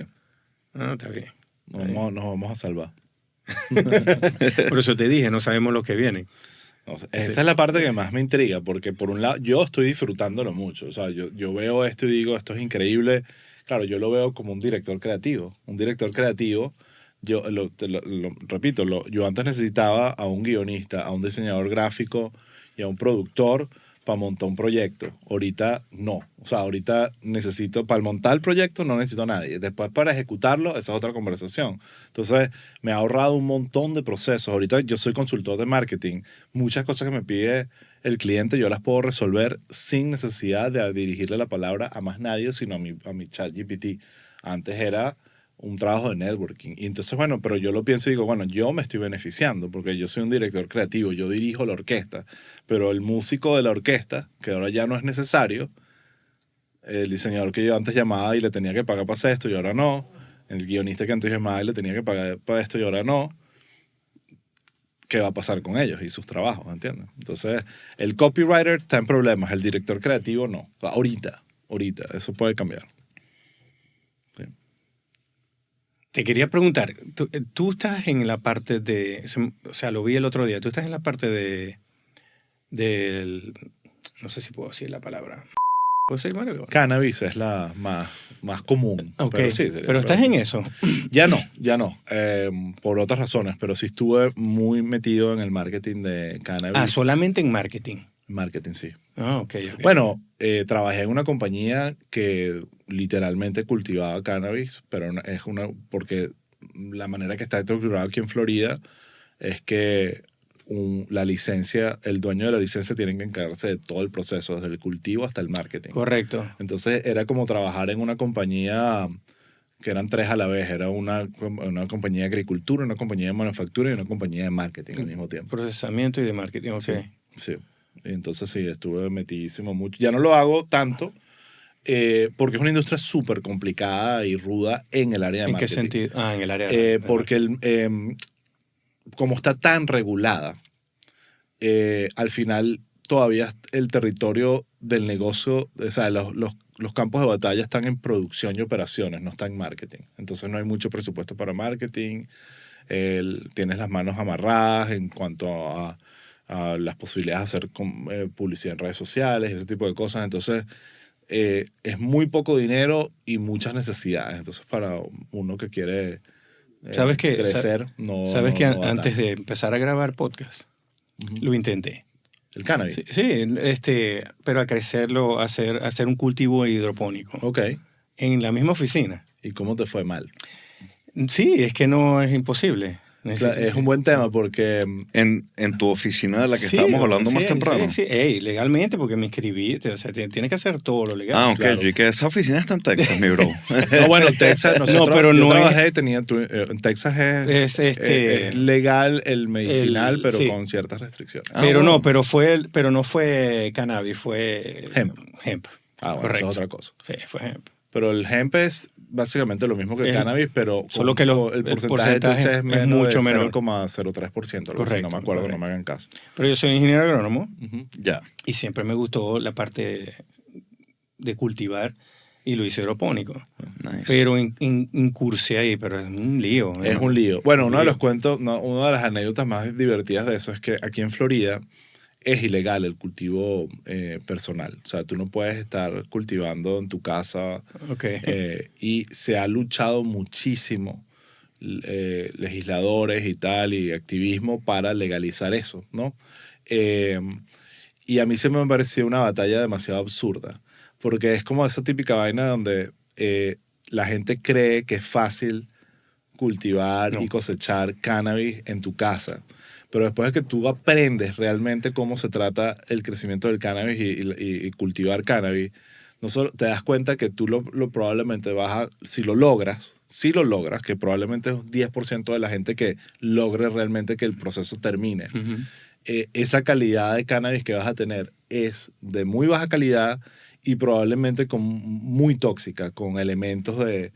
Ah, está bien. Nos vamos a salvar. Por eso te dije, no sabemos lo que viene. Esa es la parte que más me intriga, porque por un lado yo estoy disfrutándolo mucho. O sea, yo veo esto y digo, esto es increíble. Claro, yo lo veo como un director creativo. Un director creativo, yo repito, yo antes necesitaba a un guionista, a un diseñador gráfico y a un productor para montar un proyecto. Ahorita no. O sea, ahorita para montar el proyecto no necesito a nadie. Después para ejecutarlo, esa es otra conversación. Entonces, me ha ahorrado un montón de procesos. Ahorita yo soy consultor de marketing. Muchas cosas que me pide el cliente yo las puedo resolver sin necesidad de dirigirle la palabra a más nadie, sino a mi chat GPT. Antes era un trabajo de networking. Y entonces, bueno, pero yo lo pienso y digo, bueno, yo me estoy beneficiando porque yo soy un director creativo, yo dirijo la orquesta, pero el músico de la orquesta, que ahora ya no es necesario, el diseñador que yo antes llamaba y le tenía que pagar para hacer esto y ahora no, el guionista que antes llamaba y le tenía que pagar para esto y ahora no, ¿qué va a pasar con ellos y sus trabajos? ¿Entiendes? Entonces, el copywriter está en problemas, el director creativo no. O sea, ahorita, eso puede cambiar. Te quería preguntar, tú estás en la parte de, o sea, lo vi el otro día, tú estás en la parte del, no sé si puedo decir la palabra. ¿Puedo decir, Mario? Cannabis es la más común. Okay. Pero estás en eso. Ya no. Por otras razones, pero sí estuve muy metido en el marketing de cannabis. Ah, solamente en marketing. Marketing, sí. Ah, ok. Bueno, trabajé en una compañía que literalmente cultivaba cannabis, pero porque la manera que está estructurado aquí en Florida es que la licencia, el dueño de la licencia tiene que encargarse de todo el proceso, desde el cultivo hasta el marketing. Correcto. Entonces era como trabajar en una compañía que eran 3 a la vez. Era una compañía de agricultura, una compañía de manufactura y una compañía de marketing al mismo tiempo. Procesamiento y de marketing, ok. Sí, sí. Y entonces sí, estuve metidísimo mucho. Ya no lo hago tanto porque es una industria súper complicada y ruda en el área de marketing. ¿En qué sentido? En el área de Porque como está tan regulada, al final todavía el territorio del negocio, o sea, los campos de batalla están en producción y operaciones, no están en marketing. Entonces no hay mucho presupuesto para marketing, tienes las manos amarradas en cuanto a las posibilidades de hacer publicidad en redes sociales, ese tipo de cosas. Entonces es muy poco dinero y muchas necesidades. Entonces para uno que quiere ¿Sabes qué? crecer, ¿Sabes que no da antes tanto. de empezar a grabar podcast, lo intenté? El cannabis. Sí, pero a crecerlo, hacer un cultivo hidropónico Ok. en la misma oficina. ¿Y cómo te fue mal? Sí, es que no es imposible. Es un buen tema porque En tu oficina de la que Sí, estábamos hablando más sí, temprano. Sí, legalmente, porque me inscribí, o sea, tienes que hacer todo lo legal. Ah, ok. Claro. Yo que esa oficina está en Texas, mi bro. no, bueno, Texas, nosotros, pero yo no trabajé, en Texas es legal el medicinal, pero sí. con ciertas restricciones. Ah, pero bueno. pero no fue cannabis, fue Hemp. Hemp. Ah, bueno, Correcto. eso es otra cosa. Sí, fue hemp. Pero el hemp es básicamente lo mismo que el El- cannabis, pero solo que el porcentaje de Texas es menos mucho de menor. 0,03%. algo así, Correcto, no me acuerdo, correcto. no me hagan caso. Pero yo soy ingeniero agrónomo Ya. y siempre me gustó la parte de cultivar y lo hice hidropónico. Nice. Pero incursé ahí, pero es un lío. ¿no? Es un lío. Bueno, uno de lío. los cuentos, una de las anécdotas más divertidas de eso es que aquí en Florida es ilegal el cultivo personal. O sea, tú no puedes estar cultivando en tu casa. Ok. Y se ha luchado muchísimo legisladores y tal, y activismo para legalizar eso, ¿no? Y a mí se me pareció una batalla demasiado absurda, porque es como esa típica vaina donde la gente cree que es fácil cultivar No. y cosechar cannabis en tu casa. Pero después de que tú aprendes realmente cómo se trata el crecimiento del cannabis y cultivar cannabis, no solo te das cuenta que tú lo probablemente vas a, si lo logras, que probablemente es un 10% de la gente que logre realmente que el proceso termine. Ujú. Esa calidad de cannabis que vas a tener es de muy baja calidad y probablemente muy tóxica, con elementos de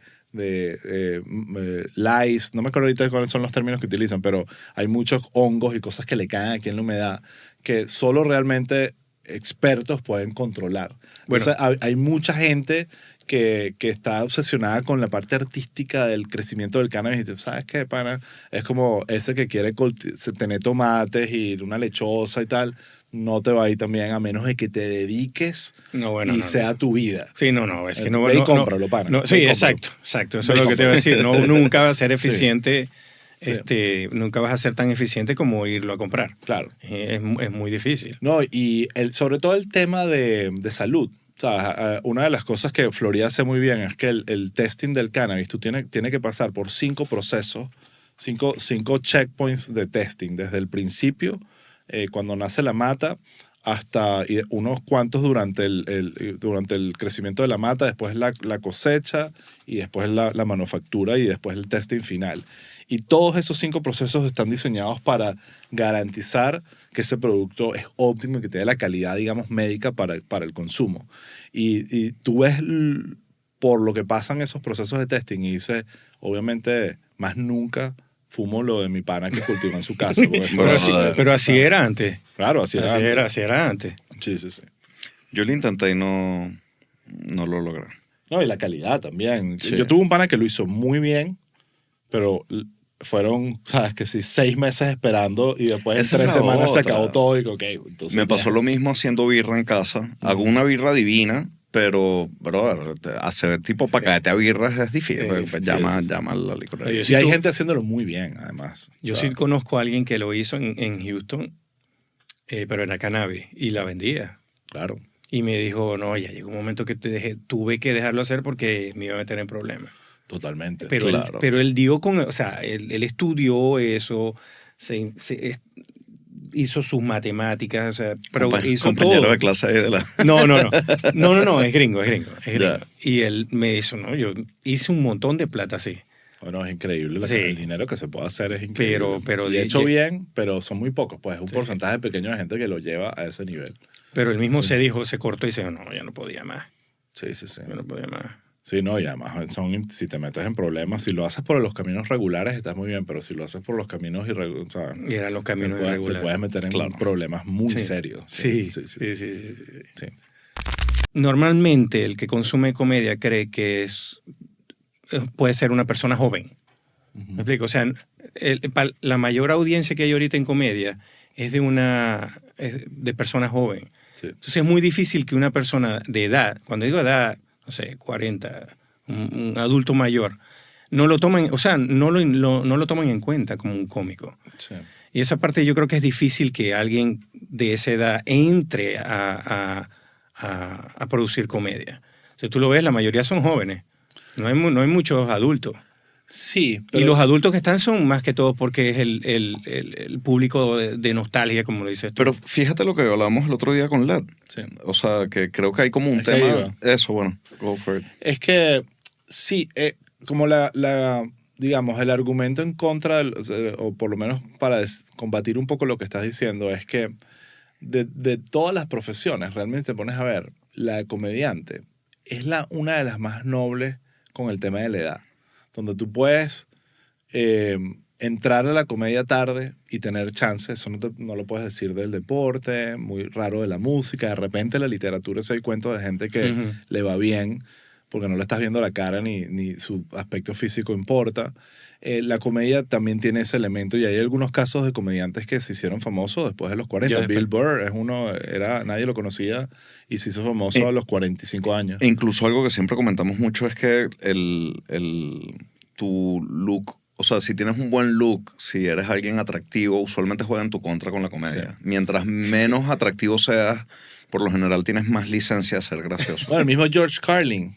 lice, no me acuerdo ahorita cuáles son los términos que utilizan, pero hay muchos hongos y cosas que le caen aquí en la humedad que solo realmente expertos pueden controlar. Bueno. Entonces, hay mucha gente que está obsesionada con la parte artística del crecimiento del cannabis y tú sabes qué, pana, es como ese que quiere tener tomates y una lechosa y tal, no te va a ir tan bien a menos de que te dediques No, bueno, y no, sea no. tu vida. Sí, no, es que no... Ve y no, cómpralo, pana. no, Ve sí, y cómpralo. exacto. Eso Ve es y lo que te iba a decir. No, nunca va a ser Sí. eficiente, nunca vas a ser tan eficiente como irlo a comprar. Claro. Es muy difícil. No, y sobre todo el tema de salud. O sea, una de las cosas que Florida hace muy bien es que el testing del cannabis, tú tienes que pasar por 5 procesos, 5 checkpoints de testing, desde el principio, cuando nace la mata, hasta unos cuantos durante el crecimiento de la mata, después la cosecha y después la manufactura y después el testing final. Y todos esos 5 procesos están diseñados para garantizar que ese producto es óptimo y que tenga la calidad, digamos, médica para el consumo. Y tú ves por lo que pasan esos procesos de testing y dices, obviamente, más nunca fumo lo de mi pana que cultiva en su casa. Porque Pero así era antes. Claro, así era antes. Así era antes. Sí. Yo lo intenté y no lo logré. No, y la calidad también. Sí. Yo tuve un pana que lo hizo muy bien, pero fueron, sabes, que sí, 6 meses esperando y después en Esa es 3 la semanas se otra. acabó todo y ok, entonces Me pasó ya. lo mismo haciendo birra en casa. Hago una birra divina, pero, brother, hacer tipo para caerte a birras es difícil. Pues llama a la licorería. Yo Y sí hay tuve- gente haciéndolo muy bien, además. Yo O sea, sí conozco a alguien que lo hizo en Houston, pero era cannabis, y la vendía. Claro. Y me dijo, no, ya llegó un momento que tuve que dejarlo hacer porque me iba a meter en problemas. Totalmente. Pero, Claro. él dio con, o sea, él estudió eso, hizo sus matemáticas, o sea, pero hizo compañero todo. de clase ahí de la... No, es gringo. Ya. Y él me dijo, no, yo hice un montón de plata así. Bueno, es increíble. Sí. El dinero que se puede hacer es increíble. Pero y de- hecho de- bien, pero son muy pocos. Pues es un Sí. porcentaje pequeño de gente que lo lleva a ese nivel. Pero él mismo Sí. se cortó y dice, no, ya no podía más. Sí. Yo no podía más. Sí, no, y además si te metes en problemas, si lo haces por los caminos regulares, estás muy bien, pero si lo haces por los caminos irregulares, o sea, Y eran los caminos te irregulares. puedes meter en Claro. problemas muy Sí. serios. Sí. Sí. Normalmente el que consume comedia cree que puede ser una persona joven. ¿Me explico? O sea, la mayor audiencia que hay ahorita en comedia es de personas jóvenes. Sí. Entonces es muy difícil que una persona de edad, cuando digo edad, no sé, 40, un adulto mayor, no lo toman, o sea, no lo toman en cuenta como un cómico. Sí. Y esa parte yo creo que es difícil que alguien de esa edad entre a producir comedia. Si tú lo ves, la mayoría son jóvenes. No hay muchos adultos. Sí, Y los adultos que están son más que todo porque es el público de nostalgia, como lo dices tú. Pero fíjate lo que hablábamos el otro día con Led. sí. O sea, que creo que hay como un Es que ahí tema... va. Eso, bueno, go for it. Es que sí, como digamos, el argumento en contra, o por lo menos para combatir un poco lo que estás diciendo, es que de todas las profesiones, realmente te pones a ver, la de comediante es una de las más nobles con el tema de la edad, donde tú puedes entrar a la comedia tarde y tener chance. Eso no lo puedes decir del deporte, muy raro de la música. De repente la literatura se da cuenta de gente que Ujú. le va bien porque no le estás viendo la cara ni su aspecto físico importa. La comedia también tiene ese elemento y hay algunos casos de comediantes que se hicieron famosos después de los 40. Ya, Bill Burr es uno, nadie lo conocía y se hizo famoso a los 45 años. E incluso algo que siempre comentamos mucho es que tu look, o sea, si tienes un buen look, si eres alguien atractivo, usualmente juega en tu contra con la comedia. Sí. Mientras menos atractivo seas, por lo general tienes más licencia de ser gracioso. Bueno, el mismo George Carlin,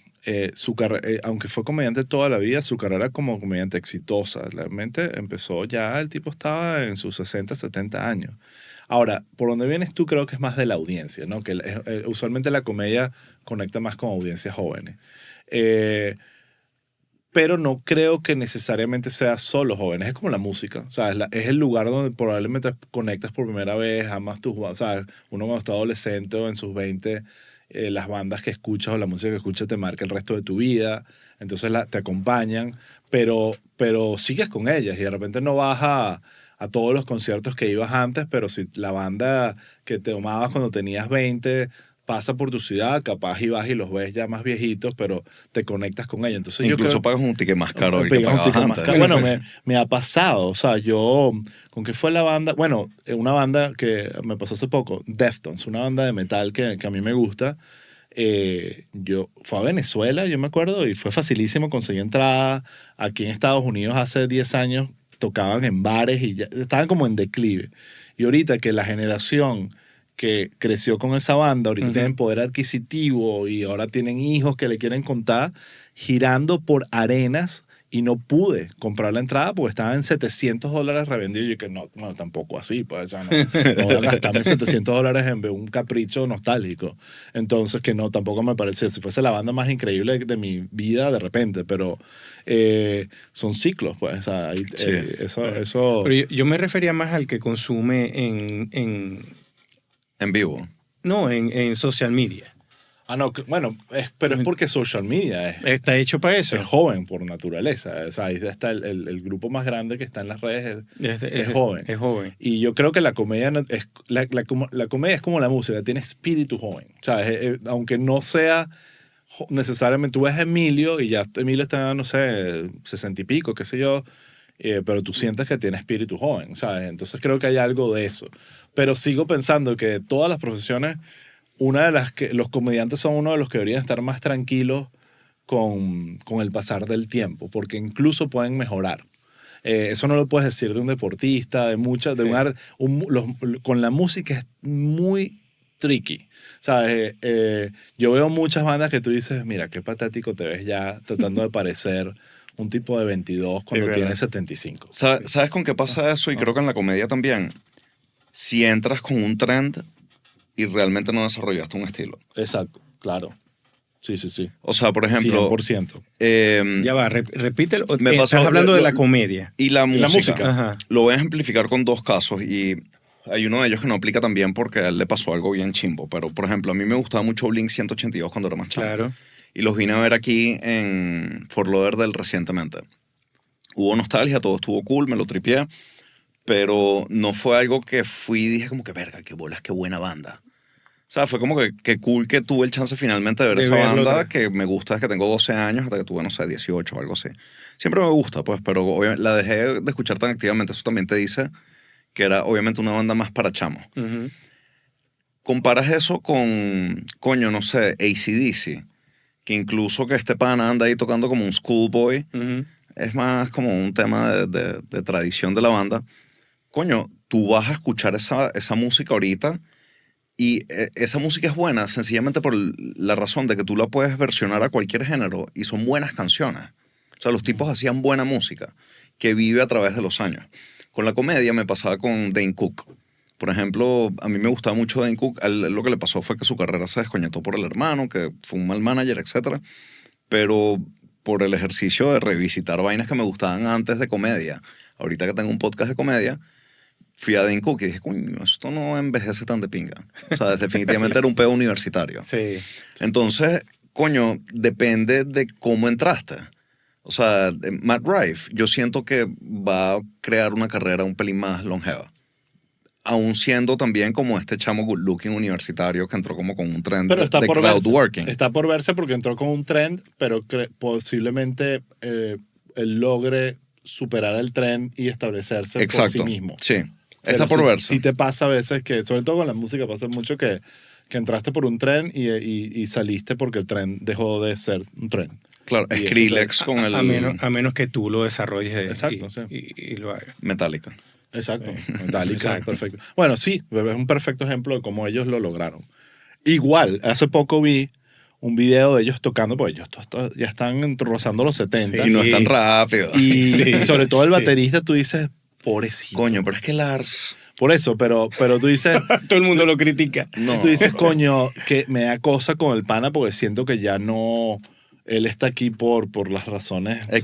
aunque fue comediante toda la vida, su carrera como comediante exitosa, realmente empezó ya, el tipo estaba en sus 60, 70 años. Ahora, por donde vienes tú creo que es más de la audiencia, ¿no? Que usualmente la comedia conecta más con audiencias jóvenes. Pero no creo que necesariamente sea solo jóvenes. Es como la música. O sea, es el lugar donde probablemente conectas por primera vez, amas o sea, uno cuando está adolescente o en sus 20, las bandas que escuchas o la música que escuchas te marca el resto de tu vida. Entonces te acompañan, pero sigues con ellas y de repente no vas a todos los conciertos que ibas antes, pero si la banda que te amabas cuando tenías 20 pasa por tu ciudad, capaz y vas y los ves ya más viejitos, pero te conectas con ellos. Entonces Incluso yo creo, pagas un ticket más caro del que pegas un pagabas ticket más antes. caro. Bueno, me ha pasado. O sea, ¿con qué fue la banda? Bueno, una banda que me pasó hace poco, Deftones, una banda de metal que a mí me gusta. Fue a Venezuela, yo me acuerdo, y fue facilísimo conseguir entrada. Aquí en Estados Unidos hace 10 años tocaban en bares y ya estaban como en declive. Y ahorita que la generación que creció con esa banda, ahorita tienen poder adquisitivo y ahora tienen hijos que le quieren contar, girando por arenas y no pude comprar la entrada porque estaba en $700 revendido y yo que no, tampoco así, pues, o sea, no voy a gastarme $700 en ver un capricho nostálgico. Entonces, que no, tampoco me pareció, si fuese la banda más increíble de mi vida de repente, pero son ciclos, pues, o sea, Sí. eso... Pero yo me refería más al que consume En vivo. en social media. no, bueno, pero es porque social media Está hecho para eso. es joven por naturaleza. O sea, ahí está el grupo más grande que está en las redes, es joven. Es joven. Y yo creo que la comedia la comedia es como la música, tiene espíritu joven. O sea, aunque no sea necesariamente, tú ves a Emilio y ya Emilio está, no sé, 60 y pico, qué sé yo, pero tú sientes que tiene espíritu joven, ¿sabes? Entonces creo que hay algo de eso. Pero sigo pensando que de todas las profesiones, una de las que los comediantes son uno de los que deberían estar más tranquilos con el pasar del tiempo, porque incluso pueden mejorar. Eso no lo puedes decir de un deportista, con la música es muy tricky. ¿Sabes? Yo veo muchas bandas que tú dices, mira, qué patético te ves ya tratando de parecer un tipo de 22 cuando Sí, tienes 75. ¿Sabes con qué pasa eso? Y creo que en la comedia también. si entras con un trend y realmente no desarrollaste un estilo. Exacto, claro. Sí, sí, sí. O sea, por ejemplo... 100%. Ya va, repítelo. Me pasó- Estás hablando de lo- la comedia. Y la música. música. Ajá. Lo voy a ejemplificar con 2 casos y hay uno de ellos que no aplica también porque a él le pasó algo bien chimbo. Pero, por ejemplo, a mí me gustaba mucho Blink 182 cuando era más chamo. Claro. Y los vine a ver aquí en Fort Lauderdale recientemente. Hubo nostalgia, todo estuvo cool, me lo tripié, pero no fue algo que fui y dije como que, verga, qué bolas, qué buena banda. O sea, fue como que cool que tuve el chance finalmente de ver De esa verlo banda otra vez. que me gusta desde que tengo 12 años hasta que tuve, no sé, 18 o algo así. Siempre me gusta, pues, pero obviamente la dejé de escuchar tan activamente. Eso también te dice que era obviamente una banda más para chamos. Ujú. Comparas eso con, coño, no sé, AC/DC, que incluso que este pana anda ahí tocando como un schoolboy, Ujú. es más como un tema de tradición de la banda. Coño, tú vas a escuchar esa música ahorita y esa música es buena sencillamente por la razón de que tú la puedes versionar a cualquier género y son buenas canciones. O sea, los tipos hacían buena música que vive a través de los años. Con la comedia me pasaba con Dane Cook. Por ejemplo, a mí me gustaba mucho Dane Cook. A él lo que le pasó fue que su carrera se descoñetó por el hermano, que fue un mal manager, etc. Pero por el ejercicio de revisitar vainas que me gustaban antes de comedia, ahorita que tengo un podcast de comedia, fui a Dane Cook y dije, coño, esto no envejece tan de pinga. O sea, definitivamente era un peo universitario. Sí. Entonces, coño, depende de cómo entraste. O sea, Matt Rife, yo siento que va a crear una carrera un pelín más longeva. Aún siendo también como este chamo good looking universitario que entró como con un trend Pero está de por crowd verse. working. Está por verse porque entró con un trend, pero posiblemente él logre superar el trend y establecerse por Exacto. sí mismo. Sí, Pero está por sí- verse. Sí te pasa a veces que, sobre todo con la música, pasa mucho que entraste por un trend y saliste porque el trend dejó de ser un trend. Claro, y eso Skrillex te- con el A menos que tú lo desarrolles Exacto, y, sí. y lo hagas. Metallica. Exacto. Metallica, Exacto. perfecto. Bueno, sí, es un perfecto ejemplo de cómo ellos lo lograron. Igual, hace poco vi un video de ellos tocando, porque ellos ya están rozando los 70. Y no es tan rápido. Y, Sí. y sobre todo el baterista, tú dices, pobrecito. Coño, pero es que Lars... Por eso, pero tú dices, Todo el mundo lo critica. No. tú dices, coño, que me da cosa con el pana porque siento que ya no... Él está aquí por las razones o sea,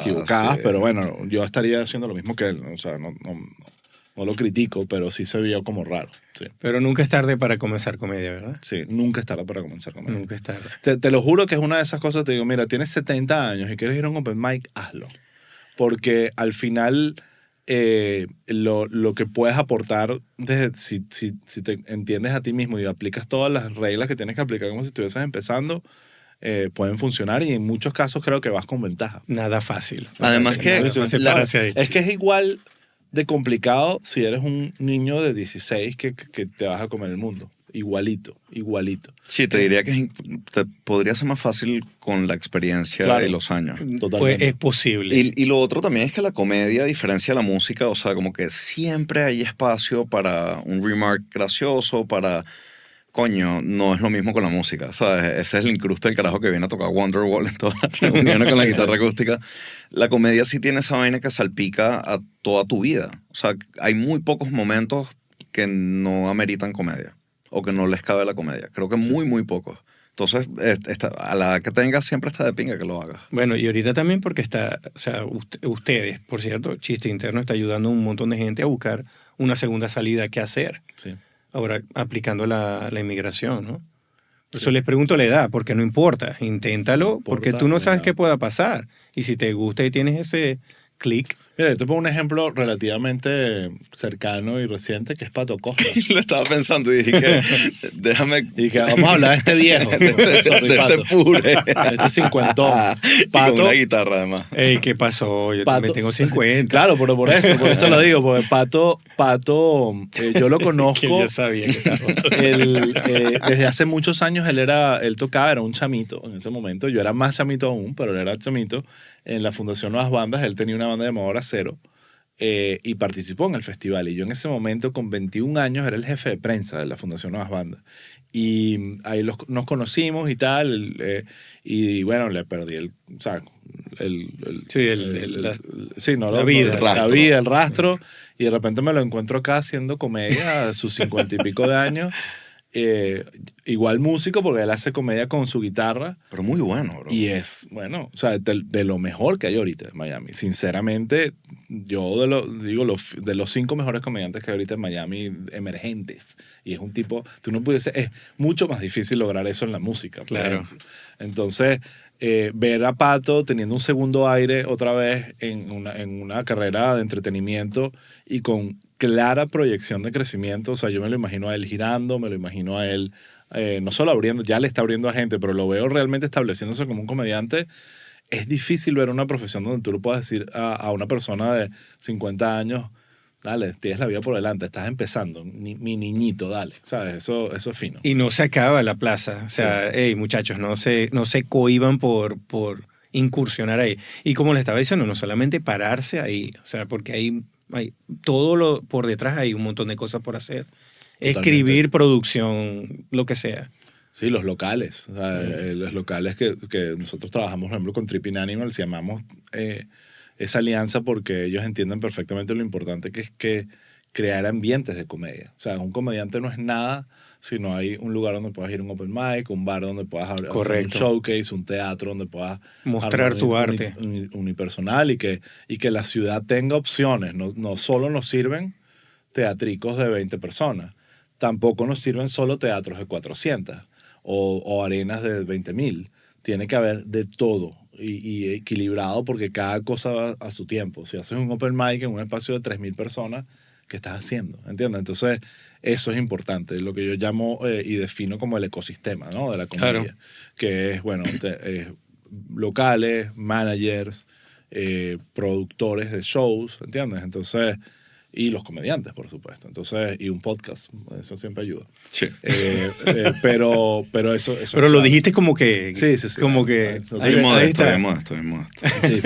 Equivocadas, sí. pero bueno, yo estaría haciendo lo mismo que él. O sea, no lo critico, pero sí se vio como raro. Sí, Pero nunca es tarde para comenzar comedia, ¿verdad? sí, nunca es tarde para comenzar con él. Nunca es tarde. Te lo juro que es una de esas cosas, te digo, mira, tienes 70 años y quieres ir a un open mic, hazlo. Porque al final lo que puedes aportar, si te entiendes a ti mismo y aplicas todas las reglas que tienes que aplicar como si estuvieses empezando, pueden funcionar y en muchos casos creo que vas con ventaja. Nada fácil. Además que Nada fácil la- pararse ahí. Es que es igual de complicado si eres un niño de 16 que te vas a comer el mundo. Igualito. Sí, te diría que te podría ser más fácil con la experiencia Claro. y los años. Totalmente. Pues es posible. Y lo otro también es que la comedia, a diferencia de la música, o sea, como que siempre hay espacio para un remark gracioso, para... Coño, no es lo mismo con la música, ¿sabes? Ese es el incruste del carajo que viene a tocar Wonderwall en todas las reuniones con la guitarra acústica. La comedia sí tiene esa vaina que salpica a toda tu vida. O sea, hay muy pocos momentos que no ameritan comedia o que no les cabe la comedia. Creo que muy pocos. Entonces, a la edad que tengas, siempre está de pinga que lo hagas. Bueno, y ahorita también porque está, o sea, ustedes, por cierto, Chiste Interno está ayudando a un montón de gente a buscar una segunda salida que hacer. Sí. Ahora, aplicando la inmigración, ¿no? Por eso les pregunto la edad, porque no importa. Inténtalo, porque tú no sabes qué pueda pasar. Y si te gusta y tienes ese clic. Mira, yo te pongo un ejemplo relativamente cercano y reciente que es Pato Costa. Lo estaba pensando y dije que déjame... Y que vamos a hablar de este viejo. Sorry, de Pato. este pure. Este cincuentón. Y con Pato, una guitarra, además. Ey, ¿qué pasó? Yo Pato- también tengo 50. claro, pero por eso lo digo, porque Pato yo lo Que conozco. yo sabía que estaba. Desde hace muchos años él tocaba, era un chamito en ese momento. Yo era más chamito aún, pero él era chamito. En la Fundación Nuevas Bandas, él tenía una banda llamada Hora Cero y participó en el festival. Y yo en ese momento, con 21 años, era el jefe de prensa de la Fundación Nuevas Bandas. Y ahí nos conocimos y tal. Y bueno, le perdí sí, no, la vida, el rastro. la vida, el rastro, y de repente me lo encuentro acá haciendo comedia a sus 50 y pico de años. Igual músico, porque él hace comedia con su guitarra. Pero muy bueno, bro. Y es, bueno, o sea, de lo mejor que hay ahorita en Miami. Sinceramente, yo de los 5 mejores comediantes que hay ahorita en Miami, emergentes. Y es un tipo, tú no puedes, es mucho más difícil lograr eso en la música. Por Claro. ejemplo. Entonces, ver a Pato teniendo un segundo aire otra vez en una carrera de entretenimiento y con clara proyección de crecimiento. O sea, yo me lo imagino a él girando, me lo imagino a él no solo abriendo, ya le está abriendo a gente, pero lo veo realmente estableciéndose como un comediante. Es difícil ver una profesión donde tú le puedas decir a una persona de 50 años, dale, tienes la vida por delante, estás empezando, mi niñito, dale, ¿sabes? Eso es fino. Y no se acaba la plaza. O sea, hey, muchachos, no se cohíban por incursionar ahí. Y como les estaba diciendo, no solamente pararse ahí, o sea, porque hay todo por detrás hay un montón de cosas por hacer. Totalmente. Escribir, producción, lo que sea. Sí, los locales. O sea, los locales que nosotros trabajamos, por ejemplo, con Tripping Animals, llamamos esa alianza porque ellos entienden perfectamente lo importante que es que crear ambientes de comedia. O sea, un comediante no es nada si no hay un lugar donde puedas ir a un open mic, un bar donde puedas hacer un Correcto. showcase, un teatro donde puedas Mostrar armar tu arte. unipersonal y que la ciudad tenga opciones. No solo nos sirven teatricos de 20 personas. Tampoco nos sirven solo teatros de 400 o arenas de 20,000. Tiene que haber de todo y equilibrado porque cada cosa va a su tiempo. Si haces un open mic en un espacio de 3,000 personas, ¿qué estás haciendo? ¿Entiendes? Entonces, eso es importante. Lo que yo llamo y defino como el ecosistema, ¿no? De la comedia. Claro. Que es, bueno, locales, managers, productores de shows, ¿entiendes? Entonces... Y los comediantes, por supuesto. Entonces, y un podcast, eso siempre ayuda. Sí. Pero eso Pero lo clave. dijiste como que... Sí. Como que... Estoy modesto. Sí.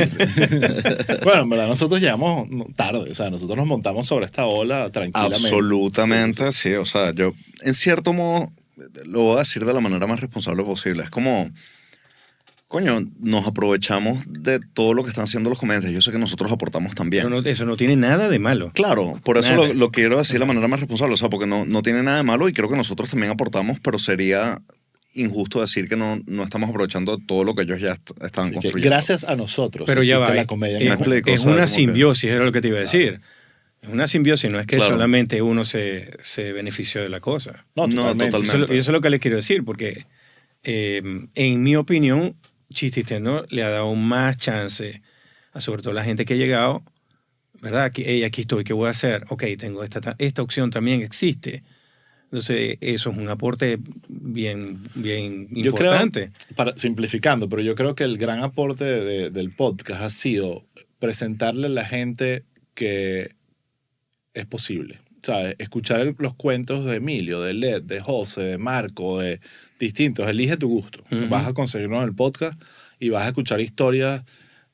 Bueno, en verdad, nosotros llegamos tarde. O sea, nosotros nos montamos sobre esta ola tranquilamente. Absolutamente, sí. O sea, yo, en cierto modo, lo voy a decir de la manera más responsable posible. Es como... Coño, nos aprovechamos de todo lo que están haciendo los comediantes. Yo sé que nosotros aportamos también. Eso no tiene nada de malo. Claro, por eso Nada. lo quiero decir de la manera más responsable. O sea, porque no tiene nada de malo y creo que nosotros también aportamos, pero sería injusto decir que no estamos aprovechando todo lo que ellos ya estaban Que construyendo. gracias a nosotros Pero ya existe va. la comedia. Me explico, Es o sea, una como que- simbiosis, era lo que te iba a decir. Es una simbiosis, no es que Claro. solamente uno se benefició de la cosa. No, No, totalmente. totalmente. Eso es lo que les quiero decir, porque en mi opinión, Chiste Interno le ha dado más chance a sobre todo la gente que ha llegado, ¿verdad? Que, hey, aquí estoy, ¿qué voy a hacer? Ok, tengo esta opción también existe. Entonces, eso es un aporte bien Yo importante. creo, simplificando, pero yo creo que el gran aporte del podcast ha sido presentarle a la gente que es posible. ¿Sabes? Escuchar los cuentos de Emilio, de Led, de José, de Marco, de distintos. Elige tu gusto. Ujú. Vas a conseguirlo en el podcast y vas a escuchar historias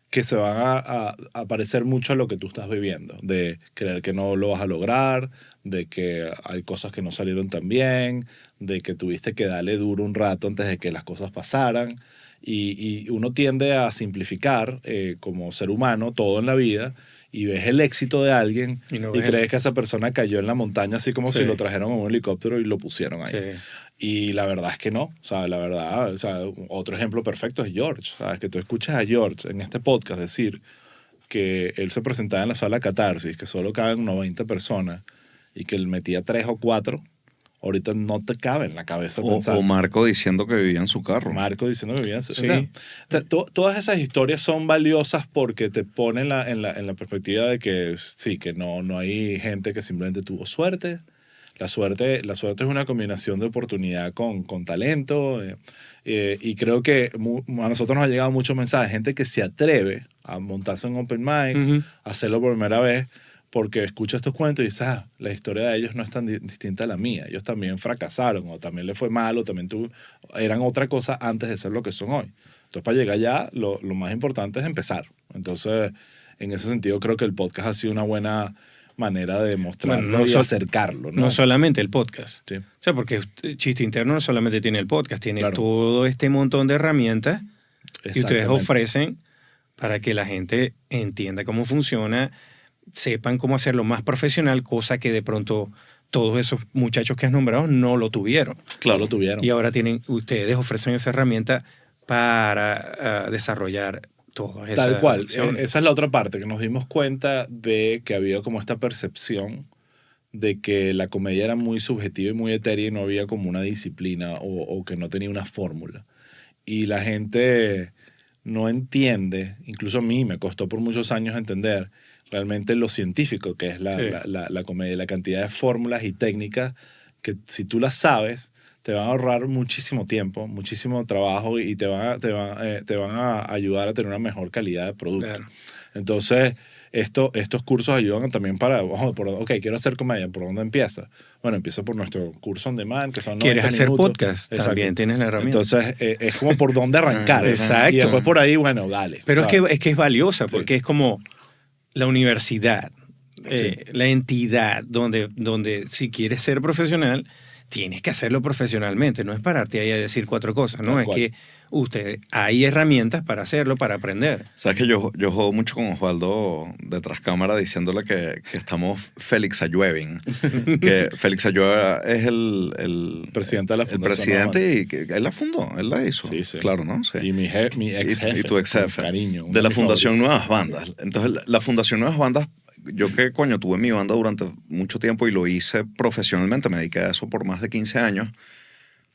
que se van a parecer mucho a lo que tú estás viviendo. De creer que no lo vas a lograr, de que hay cosas que no salieron tan bien, de que tuviste que darle duro un rato antes de que las cosas pasaran. Y uno tiende a simplificar como ser humano todo en la vida y ves el éxito de alguien Y no y ves- crees que esa persona cayó en la montaña así como Sí. si lo trajeron en un helicóptero y lo pusieron ahí. Sí. Y la verdad es que no. O sea, la verdad, o sea, otro ejemplo perfecto es George. ¿Sabes? Que tú escuchas a George en este podcast decir que él se presentaba en la sala Catarsis, que solo caben 90 personas y que él metía 3 o 4. Ahorita no te cabe en la cabeza pensar. O Marco diciendo que vivía en su carro. Marco diciendo que vivía en su... Sí. O sea, todas esas historias son valiosas porque te ponen en la perspectiva de que sí, que no hay gente que simplemente tuvo suerte. La suerte es una combinación de oportunidad con talento. Y creo que a nosotros nos ha llegado muchos mensajes. Gente que se atreve a montarse en open mic, Ujú. a hacerlo por primera vez, porque escucha estos cuentos y dices, la historia de ellos no es tan distinta a la mía. Ellos también fracasaron, o también les fue mal, o también eran otra cosa antes de ser lo que son hoy. Entonces, para llegar allá, lo más importante es empezar. Entonces, en ese sentido, creo que el podcast ha sido una buena manera de mostrarlo Bueno, y acercarlo. No solamente el podcast. Sí. O sea, porque Chiste Interno no solamente tiene el podcast, tiene Claro. todo este montón de herramientas que ustedes Exactamente. ofrecen para que la gente entienda cómo funciona, sepan cómo hacerlo más profesional, cosa que de pronto todos esos muchachos que has nombrado no lo tuvieron. Claro, lo tuvieron. Y ahora ustedes ofrecen esa herramienta para desarrollar todo. Tal cual. Esa es la otra parte, que nos dimos cuenta de que había como esta percepción de que la comedia era muy subjetiva y muy etérea y no había como una disciplina o que no tenía una fórmula. Y la gente no entiende, incluso a mí me costó por muchos años entender realmente lo científico que es la comedia, la cantidad de fórmulas y técnicas que si tú las sabes te van a ahorrar muchísimo tiempo, muchísimo trabajo y te van a ayudar a tener una mejor calidad de producto. Claro. Entonces, estos cursos ayudan también para, ok, quiero hacer comedia, ¿por dónde empieza? Bueno, empieza por nuestro curso on demand, que son 90 ¿Quieres hacer minutos. podcast? Exacto. También tienes la herramienta. Entonces, es como por dónde arrancar. Exacto. Y después por ahí, bueno, dale. Pero ¿sabes? es que es valiosa, porque Sí. es como la universidad, Sí. la entidad donde si quieres ser profesional, tienes que hacerlo profesionalmente. No es pararte ahí a decir 4 cosas, ¿no? Tal Es cual. que hay herramientas para hacerlo, para aprender. Sabes que yo jodo mucho con Osvaldo detrás cámara diciéndole que estamos Félix Ayuevin. Que Félix Ayueva es el Presidente de la el Fundación presidente y que él la fundó, él la hizo. Sí, sí. Claro, ¿no? Sí. Y mi ex jefe. Y tu ex jefe. Cariño. uno De la mis Fundación favoritos. Nuevas Bandas. Entonces, la Fundación Nuevas Bandas, yo que coño tuve mi banda durante mucho tiempo y lo hice profesionalmente, me dediqué a eso por más de 15 años,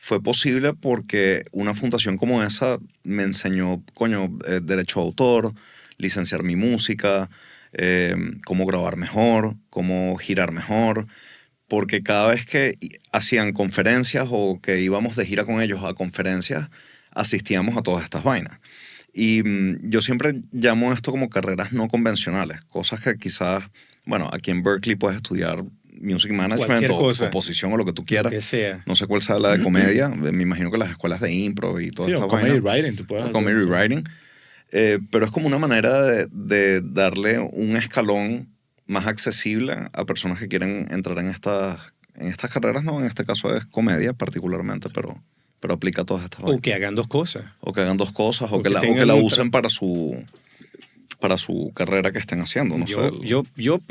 fue posible porque una fundación como esa me enseñó, coño, derecho a autor, licenciar mi música, cómo grabar mejor, cómo girar mejor, porque cada vez que hacían conferencias o que íbamos de gira con ellos a conferencias, asistíamos a todas estas vainas. Y yo siempre llamo esto como carreras no convencionales, cosas que quizás, bueno, aquí en Berkeley puedes estudiar music management Cualquier o cosa. composición o lo que tú quieras. Que sea. No sé cuál sea la de comedia, me imagino que las escuelas de impro y todas Sí, estas o comedy vainas. writing, tú puedes O hacer. comedy sí. writing. Pero es como una manera de darle un escalón más accesible a personas que quieren entrar en estas carreras, ¿no? En este caso es comedia particularmente, pero aplica a todas estas O vainas. que hagan 2 cosas. O que hagan 2 cosas, o O que que la tengan un usen para su carrera que estén haciendo. No sé.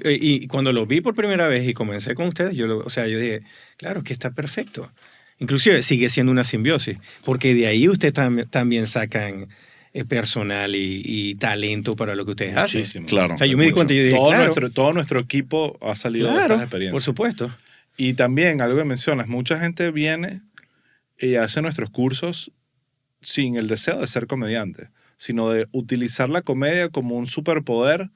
Y cuando lo vi por primera vez y comencé con ustedes, yo dije, claro, que está perfecto. Inclusive sigue siendo una simbiosis, porque de ahí ustedes también sacan personal y talento para lo que ustedes hacen. Muchísimo. Claro. O sea, yo me di cuenta y yo dije, todo nuestro equipo ha salido de estas claro, experiencias. por supuesto. Y también, algo que mencionas, mucha gente viene y hace nuestros cursos sin el deseo de ser comediante, sino de utilizar la comedia como un superpoder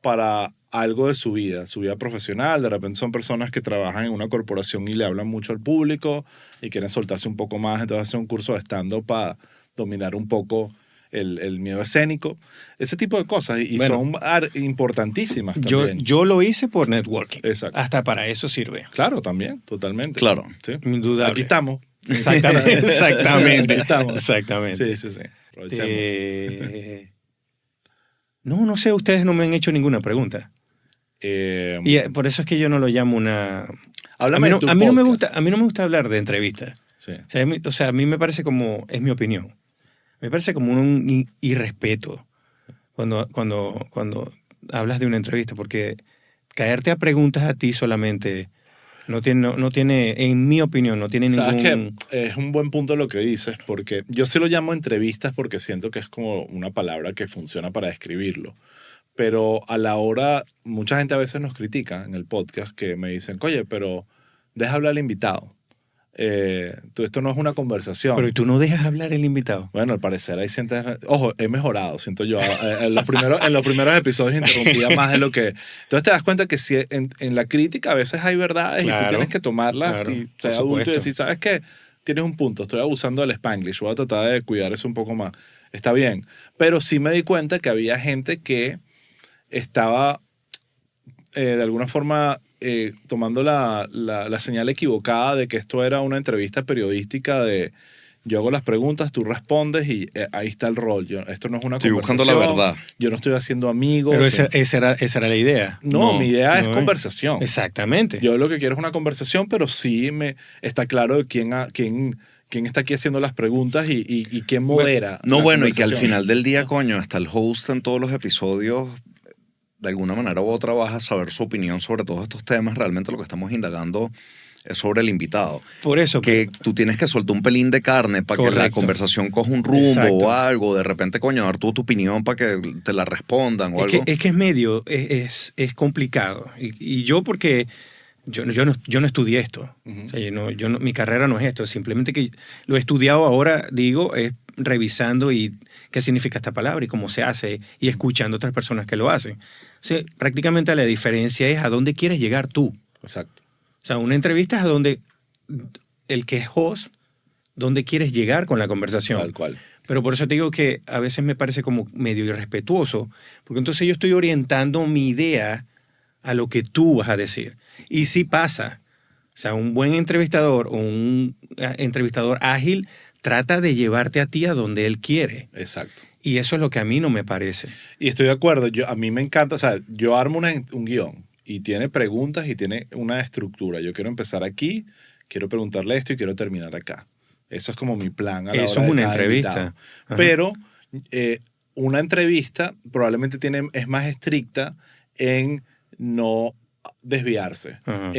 para algo de su vida profesional. De repente son personas que trabajan en una corporación y le hablan mucho al público y quieren soltarse un poco más, entonces hacen un curso de stand-up para dominar un poco el miedo escénico. Ese tipo de cosas, y Bueno, son importantísimas también. Yo lo hice por networking. Exacto. Hasta para eso sirve. Claro, también, totalmente. Claro. Sí. Indudable. Aquí estamos. Exactamente. Exactamente. Aquí estamos. Exactamente. Sí. Aprovechemos. No sé, ustedes no me han hecho ninguna pregunta. Y por eso es que yo no lo llamo una... Háblame de tu a mí no me podcast. me gusta hablar de entrevistas. Sí. O sea, a mí me parece como... Es mi opinión. Me parece como un irrespeto cuando hablas de una entrevista, porque caerte a preguntas a ti solamente no tiene, en mi opinión, no tiene Sabes ningún... que es un buen punto lo que dices, porque yo sí lo llamo entrevistas porque siento que es como una palabra que funciona para describirlo. Pero a la hora, mucha gente a veces nos critica en el podcast que me dicen, oye, pero deja hablar al invitado. Esto no es una conversación. Pero tú no dejas hablar el invitado. Bueno, al parecer hay sientes... Ojo, he mejorado, siento yo. En los primeros episodios interrumpía más de lo que... Entonces te das cuenta que si en la crítica a veces hay verdades y tú Claro, tienes que tomarlas claro, y por ser adulto y supuesto. decir, ¿sabes qué? Tienes un punto, estoy abusando del Spanglish, voy a tratar de cuidar eso un poco más. Está bien. Pero sí me di cuenta que había gente que estaba de alguna forma tomando la señal equivocada de que esto era una entrevista periodística de yo hago las preguntas, tú respondes y ahí está el rol. Esto no es una Estoy buscando conversación. la verdad. Yo no estoy haciendo amigos. Pero esa era la idea. No, mi idea es no conversación. Exactamente. Yo lo que quiero es una conversación, pero sí está claro de quién quién está aquí haciendo las preguntas y quién modera. No, la bueno, y que al conversación. final del día, coño, hasta el host en todos los episodios, de alguna manera u otra, vas a saber su opinión sobre todos estos temas. Realmente lo que estamos indagando es sobre el invitado. Por eso Que tú tienes que soltar un pelín de carne para que la Correcto. conversación coja un rumbo Exacto. o algo. De repente, coño, dar tú tu opinión para que te la respondan o algo. Es que es medio, es complicado. Y yo porque yo no estudié esto. O sea, mi carrera no es esto. Simplemente que lo he estudiado ahora, digo, es revisando y qué significa esta palabra y cómo se hace y escuchando a otras personas que lo hacen. O sea, prácticamente la diferencia es a dónde quieres llegar tú. Exacto. O sea, una entrevista es a donde el que es host, dónde quieres llegar con la conversación. Tal cual. Pero por eso te digo que a veces me parece como medio irrespetuoso, porque entonces yo estoy orientando mi idea a lo que tú vas a decir. Y sí pasa. O sea, un buen entrevistador o un entrevistador ágil trata de llevarte a ti a donde él quiere. Exacto. Y eso es lo que a mí no me parece. Y estoy de acuerdo. A mí me encanta, o sea, yo armo un guión y tiene preguntas y tiene una estructura. Yo quiero empezar aquí, quiero preguntarle esto y quiero terminar acá. Eso es como mi plan a la Eso hora es de una cada entrevista. invitado. Ajá. Pero una entrevista probablemente es más estricta en no desviarse. Ajá.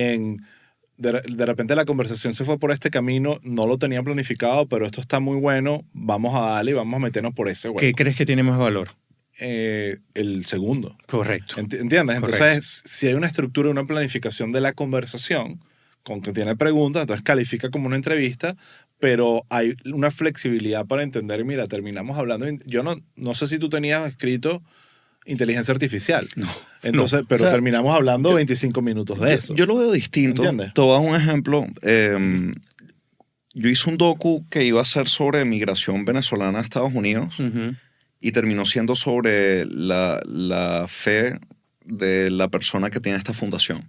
De repente la conversación se fue por este camino, no lo tenía planificado, pero esto está muy bueno, vamos a darle y vamos a meternos por ese hueco. ¿Qué crees que tiene más valor? El segundo. Correcto. ¿Entiendes? Entonces, Correcto. si hay una estructura, una planificación de la conversación, con que tiene preguntas, entonces califica como una entrevista, pero hay una flexibilidad para entender, mira, terminamos hablando, yo no sé si tú tenías escrito inteligencia artificial. No. Entonces, pero O sea, terminamos hablando 25 minutos de eso. Yo lo veo distinto. ¿Entiendes? Te voy a dar un ejemplo. Yo hice un docu que iba a ser sobre migración venezolana a Estados Unidos Ujú. y terminó siendo sobre la fe de la persona que tiene esta fundación.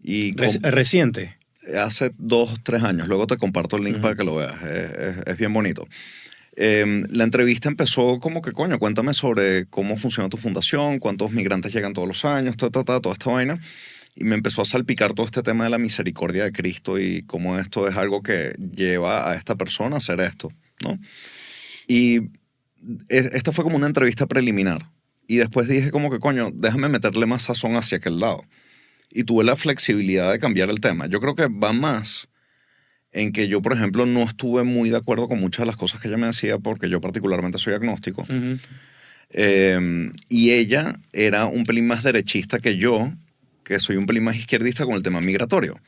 Y Reciente. hace 2-3 años. Luego te comparto el link para que lo veas. Es bien bonito. La entrevista empezó como que, coño, cuéntame sobre cómo funciona tu fundación, cuántos migrantes llegan todos los años, toda esta vaina. Y me empezó a salpicar todo este tema de la misericordia de Cristo y cómo esto es algo que lleva a esta persona a hacer esto, ¿no? Y esta fue como una entrevista preliminar. Y después dije como que, coño, déjame meterle más sazón hacia aquel lado. Y tuve la flexibilidad de cambiar el tema. Yo creo que va más en que yo, por ejemplo, no estuve muy de acuerdo con muchas de las cosas que ella me decía porque yo particularmente soy agnóstico. Ujú. Y ella era un pelín más derechista que yo, que soy un pelín más izquierdista con el tema migratorio.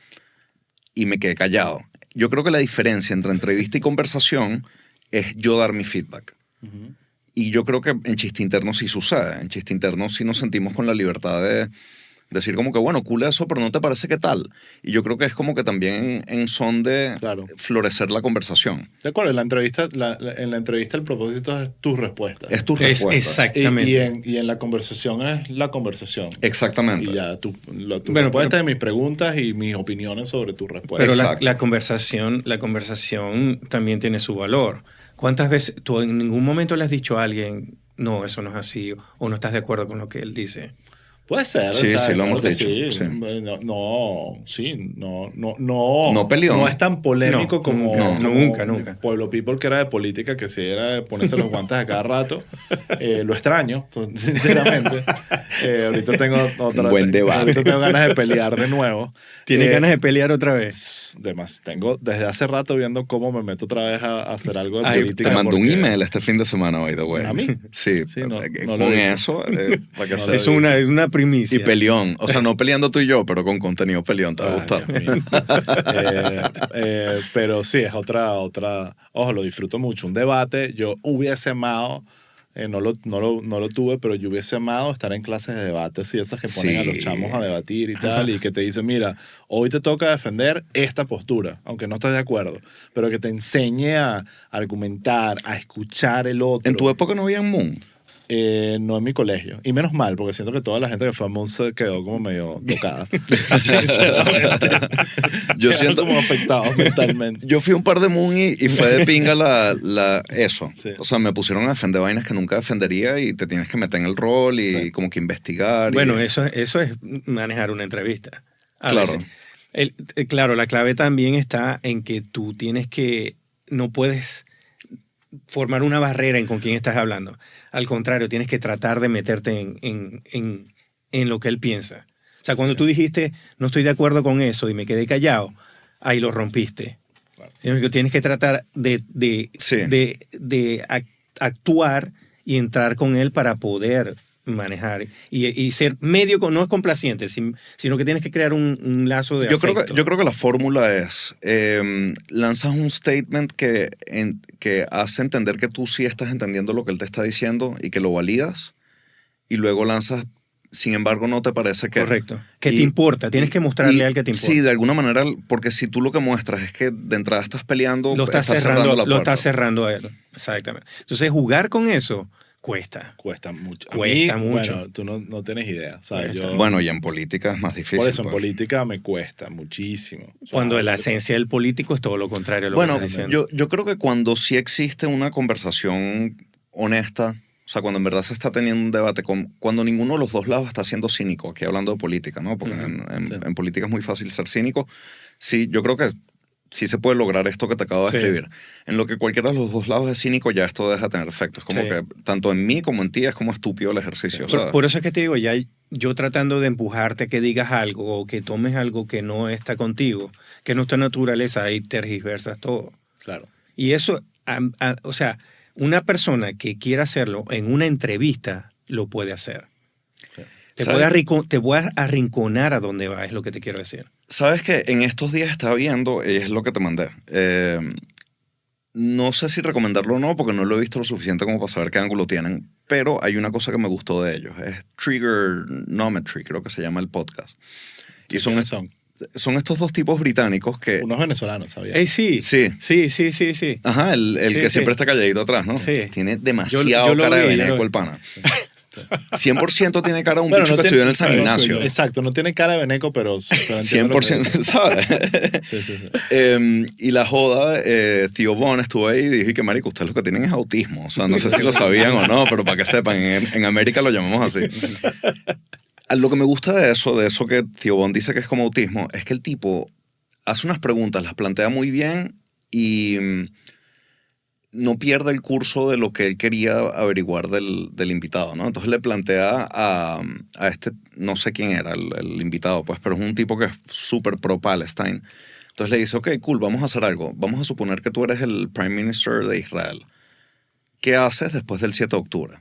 Y me quedé callado. Yo creo que la diferencia entre entrevista y conversación es yo dar mi feedback. Y yo creo que en Chiste Interno sí sucede. En Chiste Interno sí nos sentimos con la libertad de decir como que, bueno, cool eso, pero ¿no te parece qué tal? Y yo creo que es como que también en son de Claro. florecer la conversación. De acuerdo, en la entrevista el propósito es tus respuestas. Es tu Es respuesta. exactamente. Y en la conversación es la conversación. Exactamente. Y ya, tu Bueno, respuesta pero- y mis preguntas y mis opiniones sobre tu respuesta. Pero Exacto. la conversación también tiene su valor. ¿Cuántas veces tú en ningún momento le has dicho a alguien, no, eso no es así, o no estás de acuerdo con lo que él dice? Puede ser. Sí, sí, lo hemos que dicho, Sí. sí. No peleón. No es tan polémico No, como, no, como nunca. Pueblo People, que era de política, que sí era de ponerse los guantes a cada rato. Lo extraño, sinceramente. Ahorita tengo Un buen debate. Ahorita tengo ganas de pelear de nuevo. ¿Tienes ganas de pelear otra vez? Tengo desde hace rato viendo cómo me meto otra vez a hacer algo de Ay, política. Te mandó un porque- email este fin de semana, by the way. ¿A mí? Sí, Sí, no lo con vi. eso, para que No se... lo Es una primicia. Y peleón. O sea, no peleando tú y yo, pero con contenido peleón. Te va a Ay, gustar. Dios mío. Pero sí, es otra. Ojo, lo disfruto mucho. Un debate, yo hubiese amado, no lo tuve, pero yo hubiese amado estar en clases de debate, así esas que ponen a los Sí. chamos a debatir y tal, y que te dicen, mira, hoy te toca defender esta postura, aunque no estés de acuerdo, pero que te enseñe a argumentar, a escuchar el otro. En tu época no había Moon. No en mi colegio. Y menos mal, porque siento que toda la gente que fue a Moon se quedó como medio tocada. Sinceramente. Yo Quedaron siento... como afectados mentalmente. Yo fui un par de Moon y fue de pinga eso. Sí. O sea, me pusieron a defender vainas que nunca defendería y te tienes que meter en el rol y Sí. como que investigar. Bueno, y... eso es manejar una entrevista. A Claro. veces. Claro, la clave también está en que tú tienes que no puedes formar una barrera en con quién estás hablando. Al contrario, tienes que tratar de meterte en lo que él piensa. O sea, cuando tú dijiste, no estoy de acuerdo con eso y me quedé callado, ahí lo rompiste. Claro. Tienes que tratar de actuar y entrar con él para poder manejar y ser medio, no es complaciente, sino que tienes que crear un lazo de afecto. Yo creo que la fórmula es, lanzas un statement que hace entender que tú sí estás entendiendo lo que él te está diciendo y que lo validas, y luego lanzas, sin embargo, no te parece que... Correcto. Que te importa, tienes que mostrarle a él que te importa. Sí, de alguna manera, porque si tú lo que muestras es que de entrada estás peleando, estás cerrando a él. Exactamente. Entonces, jugar con eso cuesta. Cuesta mucho. Cuesta mucho. Bueno, tú no tienes idea. ¿Sabes? Bueno, y en política es más difícil. Por eso, en pues. política me cuesta muchísimo. O sea, Cuando la esencia del político es todo lo contrario a lo bueno, que estás diciendo. yo creo que cuando sí existe una conversación honesta, o sea, cuando en verdad se está teniendo un debate, cuando ninguno de los dos lados está siendo cínico, aquí hablando de política, ¿no? Porque en política es muy fácil ser cínico. Sí, yo creo que sí se puede lograr esto que te acabo de escribir. En lo que cualquiera de los dos lados es cínico, ya esto deja de tener efecto. Es como que tanto en mí como en ti es como estúpido el ejercicio. Por eso es que te digo, ya yo tratando de empujarte a que digas algo o que tomes algo que no está contigo, que no está en naturaleza, ahí tergiversas todo. Claro. Y eso, o sea, una persona que quiera hacerlo en una entrevista lo puede hacer. Sí. Te voy a arrinconar a donde va, es lo que te quiero decir. Sabes que en estos días estaba viendo, y es lo que te mandé. No sé si recomendarlo o no, porque no lo he visto lo suficiente como para saber qué ángulo tienen, pero hay una cosa que me gustó de ellos. Es Triggernometry, creo que se llama el podcast. Y son estos dos tipos británicos que... Unos venezolanos, ¿sabías? Sí. Ajá, el que siempre está calladito atrás, ¿no? Sí. Tiene demasiado cara de veneco el pana. 100% tiene cara de un bicho que estudió en el San Ignacio. Exacto, no tiene cara de veneco, pero 100%, ¿sabes? Sí. Y la joda, Tío Bon estuvo ahí y dije que, marico, ustedes lo que tienen es autismo. O sea, no sé si lo sabían o no, pero para que sepan, en América lo llamamos así. Lo que me gusta de eso que Tío Bon dice que es como autismo, es que el tipo hace unas preguntas, las plantea muy bien y no pierde el curso de lo que él quería averiguar del invitado, ¿no? Entonces le plantea a este, no sé quién era el invitado, pues, pero es un tipo que es súper pro-Palestine. Entonces le dice, ok, cool, vamos a hacer algo. Vamos a suponer que tú eres el Prime Minister de Israel. ¿Qué haces después del 7 de octubre?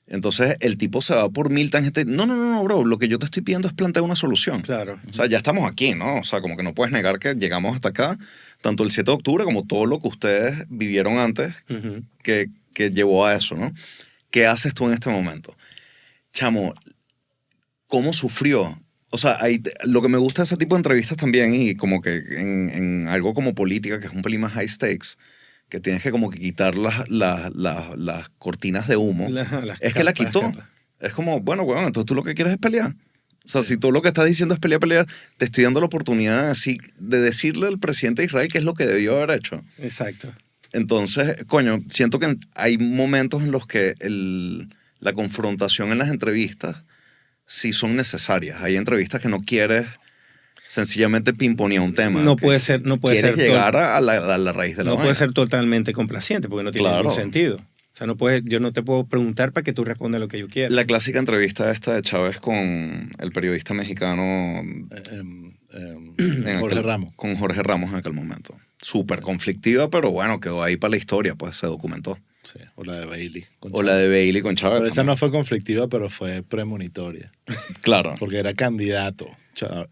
Entonces el tipo se va por mil tangentes. No, bro, lo que yo te estoy pidiendo es plantear una solución. Claro. O sea, ya estamos aquí, ¿no? O sea, como que no puedes negar que llegamos hasta acá, tanto el 7 de octubre como todo lo que ustedes vivieron antes que llevó a eso, ¿no? ¿Qué haces tú en este momento? Chamo, ¿cómo sufrió? O sea, lo que me gusta de ese tipo de entrevistas también, y como que en algo como política, que es un pelín más high stakes, que tienes que como que quitar las cortinas de humo, es que la quitó. Es como, bueno, entonces tú lo que quieres es pelear. O sea, si tú lo que estás diciendo es pelear, te estoy dando la oportunidad de decirle al presidente de Israel qué es lo que debió haber hecho. Exacto. Entonces, coño, siento que hay momentos en los que la confrontación en las entrevistas sí son necesarias. Hay entrevistas que no quieres sencillamente pimponear un tema. No puede ser. Quieres llegar a la raíz de la vaina. No puede ser totalmente complaciente porque no tiene ningún sentido. O sea, yo no te puedo preguntar para que tú respondas lo que yo quiero. La clásica entrevista esta de Chávez con el periodista mexicano Jorge Ramos. Con Jorge Ramos en aquel momento. Súper conflictiva, pero bueno, quedó ahí para la historia, pues se documentó. Sí, o la de Bailey. La de Bailey con Chávez. Pero esa no fue conflictiva, pero fue premonitoria. Claro. Porque era candidato.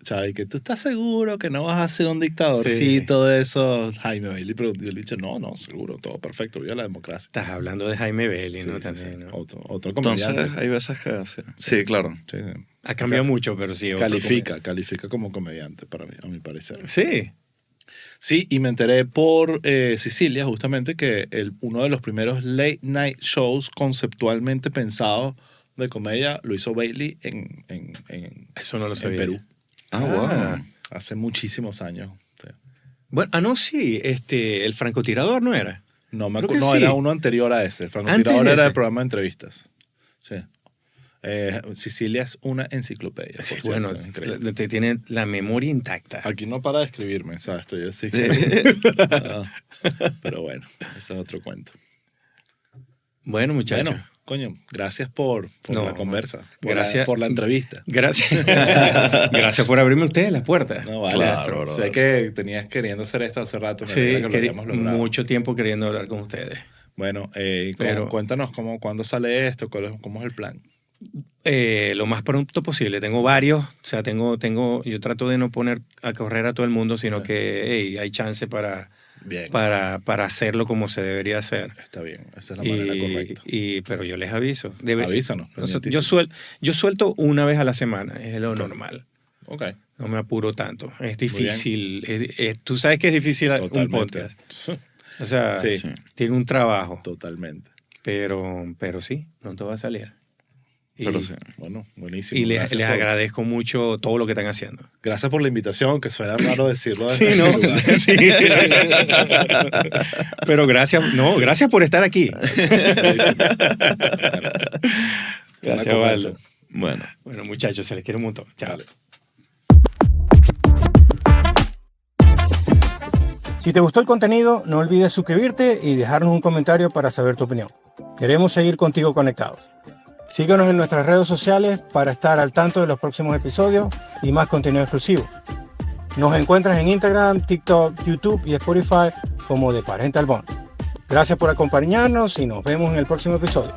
Chávez, que tú estás seguro que no vas a ser un dictadorcito de eso. Jaime Bailey, pero yo le dije, no, seguro, todo perfecto, viva la democracia. Estás hablando de Jaime Bailey, ¿no? Sí, También, ¿no? Otro comediante. Entonces, hay veces que... Sí, claro. Sí. Ha cambiado mucho, pero sí. Califica como comediante, para mí, a mi parecer. Sí. Sí, y me enteré por Sicilia, justamente, que uno de los primeros late night shows conceptualmente pensados de comedia lo hizo Bailey Eso no lo sabía. en Perú. Wow. Hace muchísimos años. Sí. Bueno, sí, el francotirador no era. No, Creo que sí. era uno anterior a ese. El francotirador era el programa de entrevistas. Sí. Sicilia es una enciclopedia. por Sí, cierto, bueno, es increíble. te tiene la memoria intacta. Aquí no para de escribirme, ¿sabes? Estoy así. Ah, pero bueno, ese es otro cuento. Bueno, muchachos. Bueno, coño, gracias por No, la conversa, por, gracias. por la entrevista. Gracias. Gracias por abrirme ustedes las puertas. No, vale, Claro, sé brother. que tenías queriendo hacer esto hace rato. me Sí, alegra que lo hayamos logrado. mucho tiempo queriendo hablar con ustedes. Bueno, Pero- cuéntanos cuándo sale esto, cómo es el plan. Lo más pronto posible. Tengo varios. O sea, yo trato de no poner a correr a todo el mundo, sino que hey, hay chance para Bien, hacerlo como se debería hacer. está bien, esa es la manera correcta. Pero yo les aviso. Avísanos. Yo suelto una vez a la semana, es lo normal. Ok, No me apuro tanto. Es bien. difícil. Tú sabes que es difícil un totalmente. podcast. O sea, Sí. tiene un trabajo. Totalmente. Pero sí, pronto va a salir. Pero sí. Bueno, buenísimo. Y les Gracias por- agradezco mucho todo lo que están haciendo. Gracias por la invitación, que suena raro decirlo. Sí, desde ¿no? este lugar. Sí, sí. Pero gracias por estar aquí. Gracias, Una Waldo. conversa. Bueno. Bueno, muchachos, se les quiere un montón. Chao. Vale. Si te gustó el contenido, no olvides suscribirte y dejarnos un comentario para saber tu opinión. Queremos seguir contigo conectados. Síguenos en nuestras redes sociales para estar al tanto de los próximos episodios y más contenido exclusivo. Nos encuentras en Instagram, TikTok, YouTube y Spotify como The Parental Bond. Gracias por acompañarnos y nos vemos en el próximo episodio.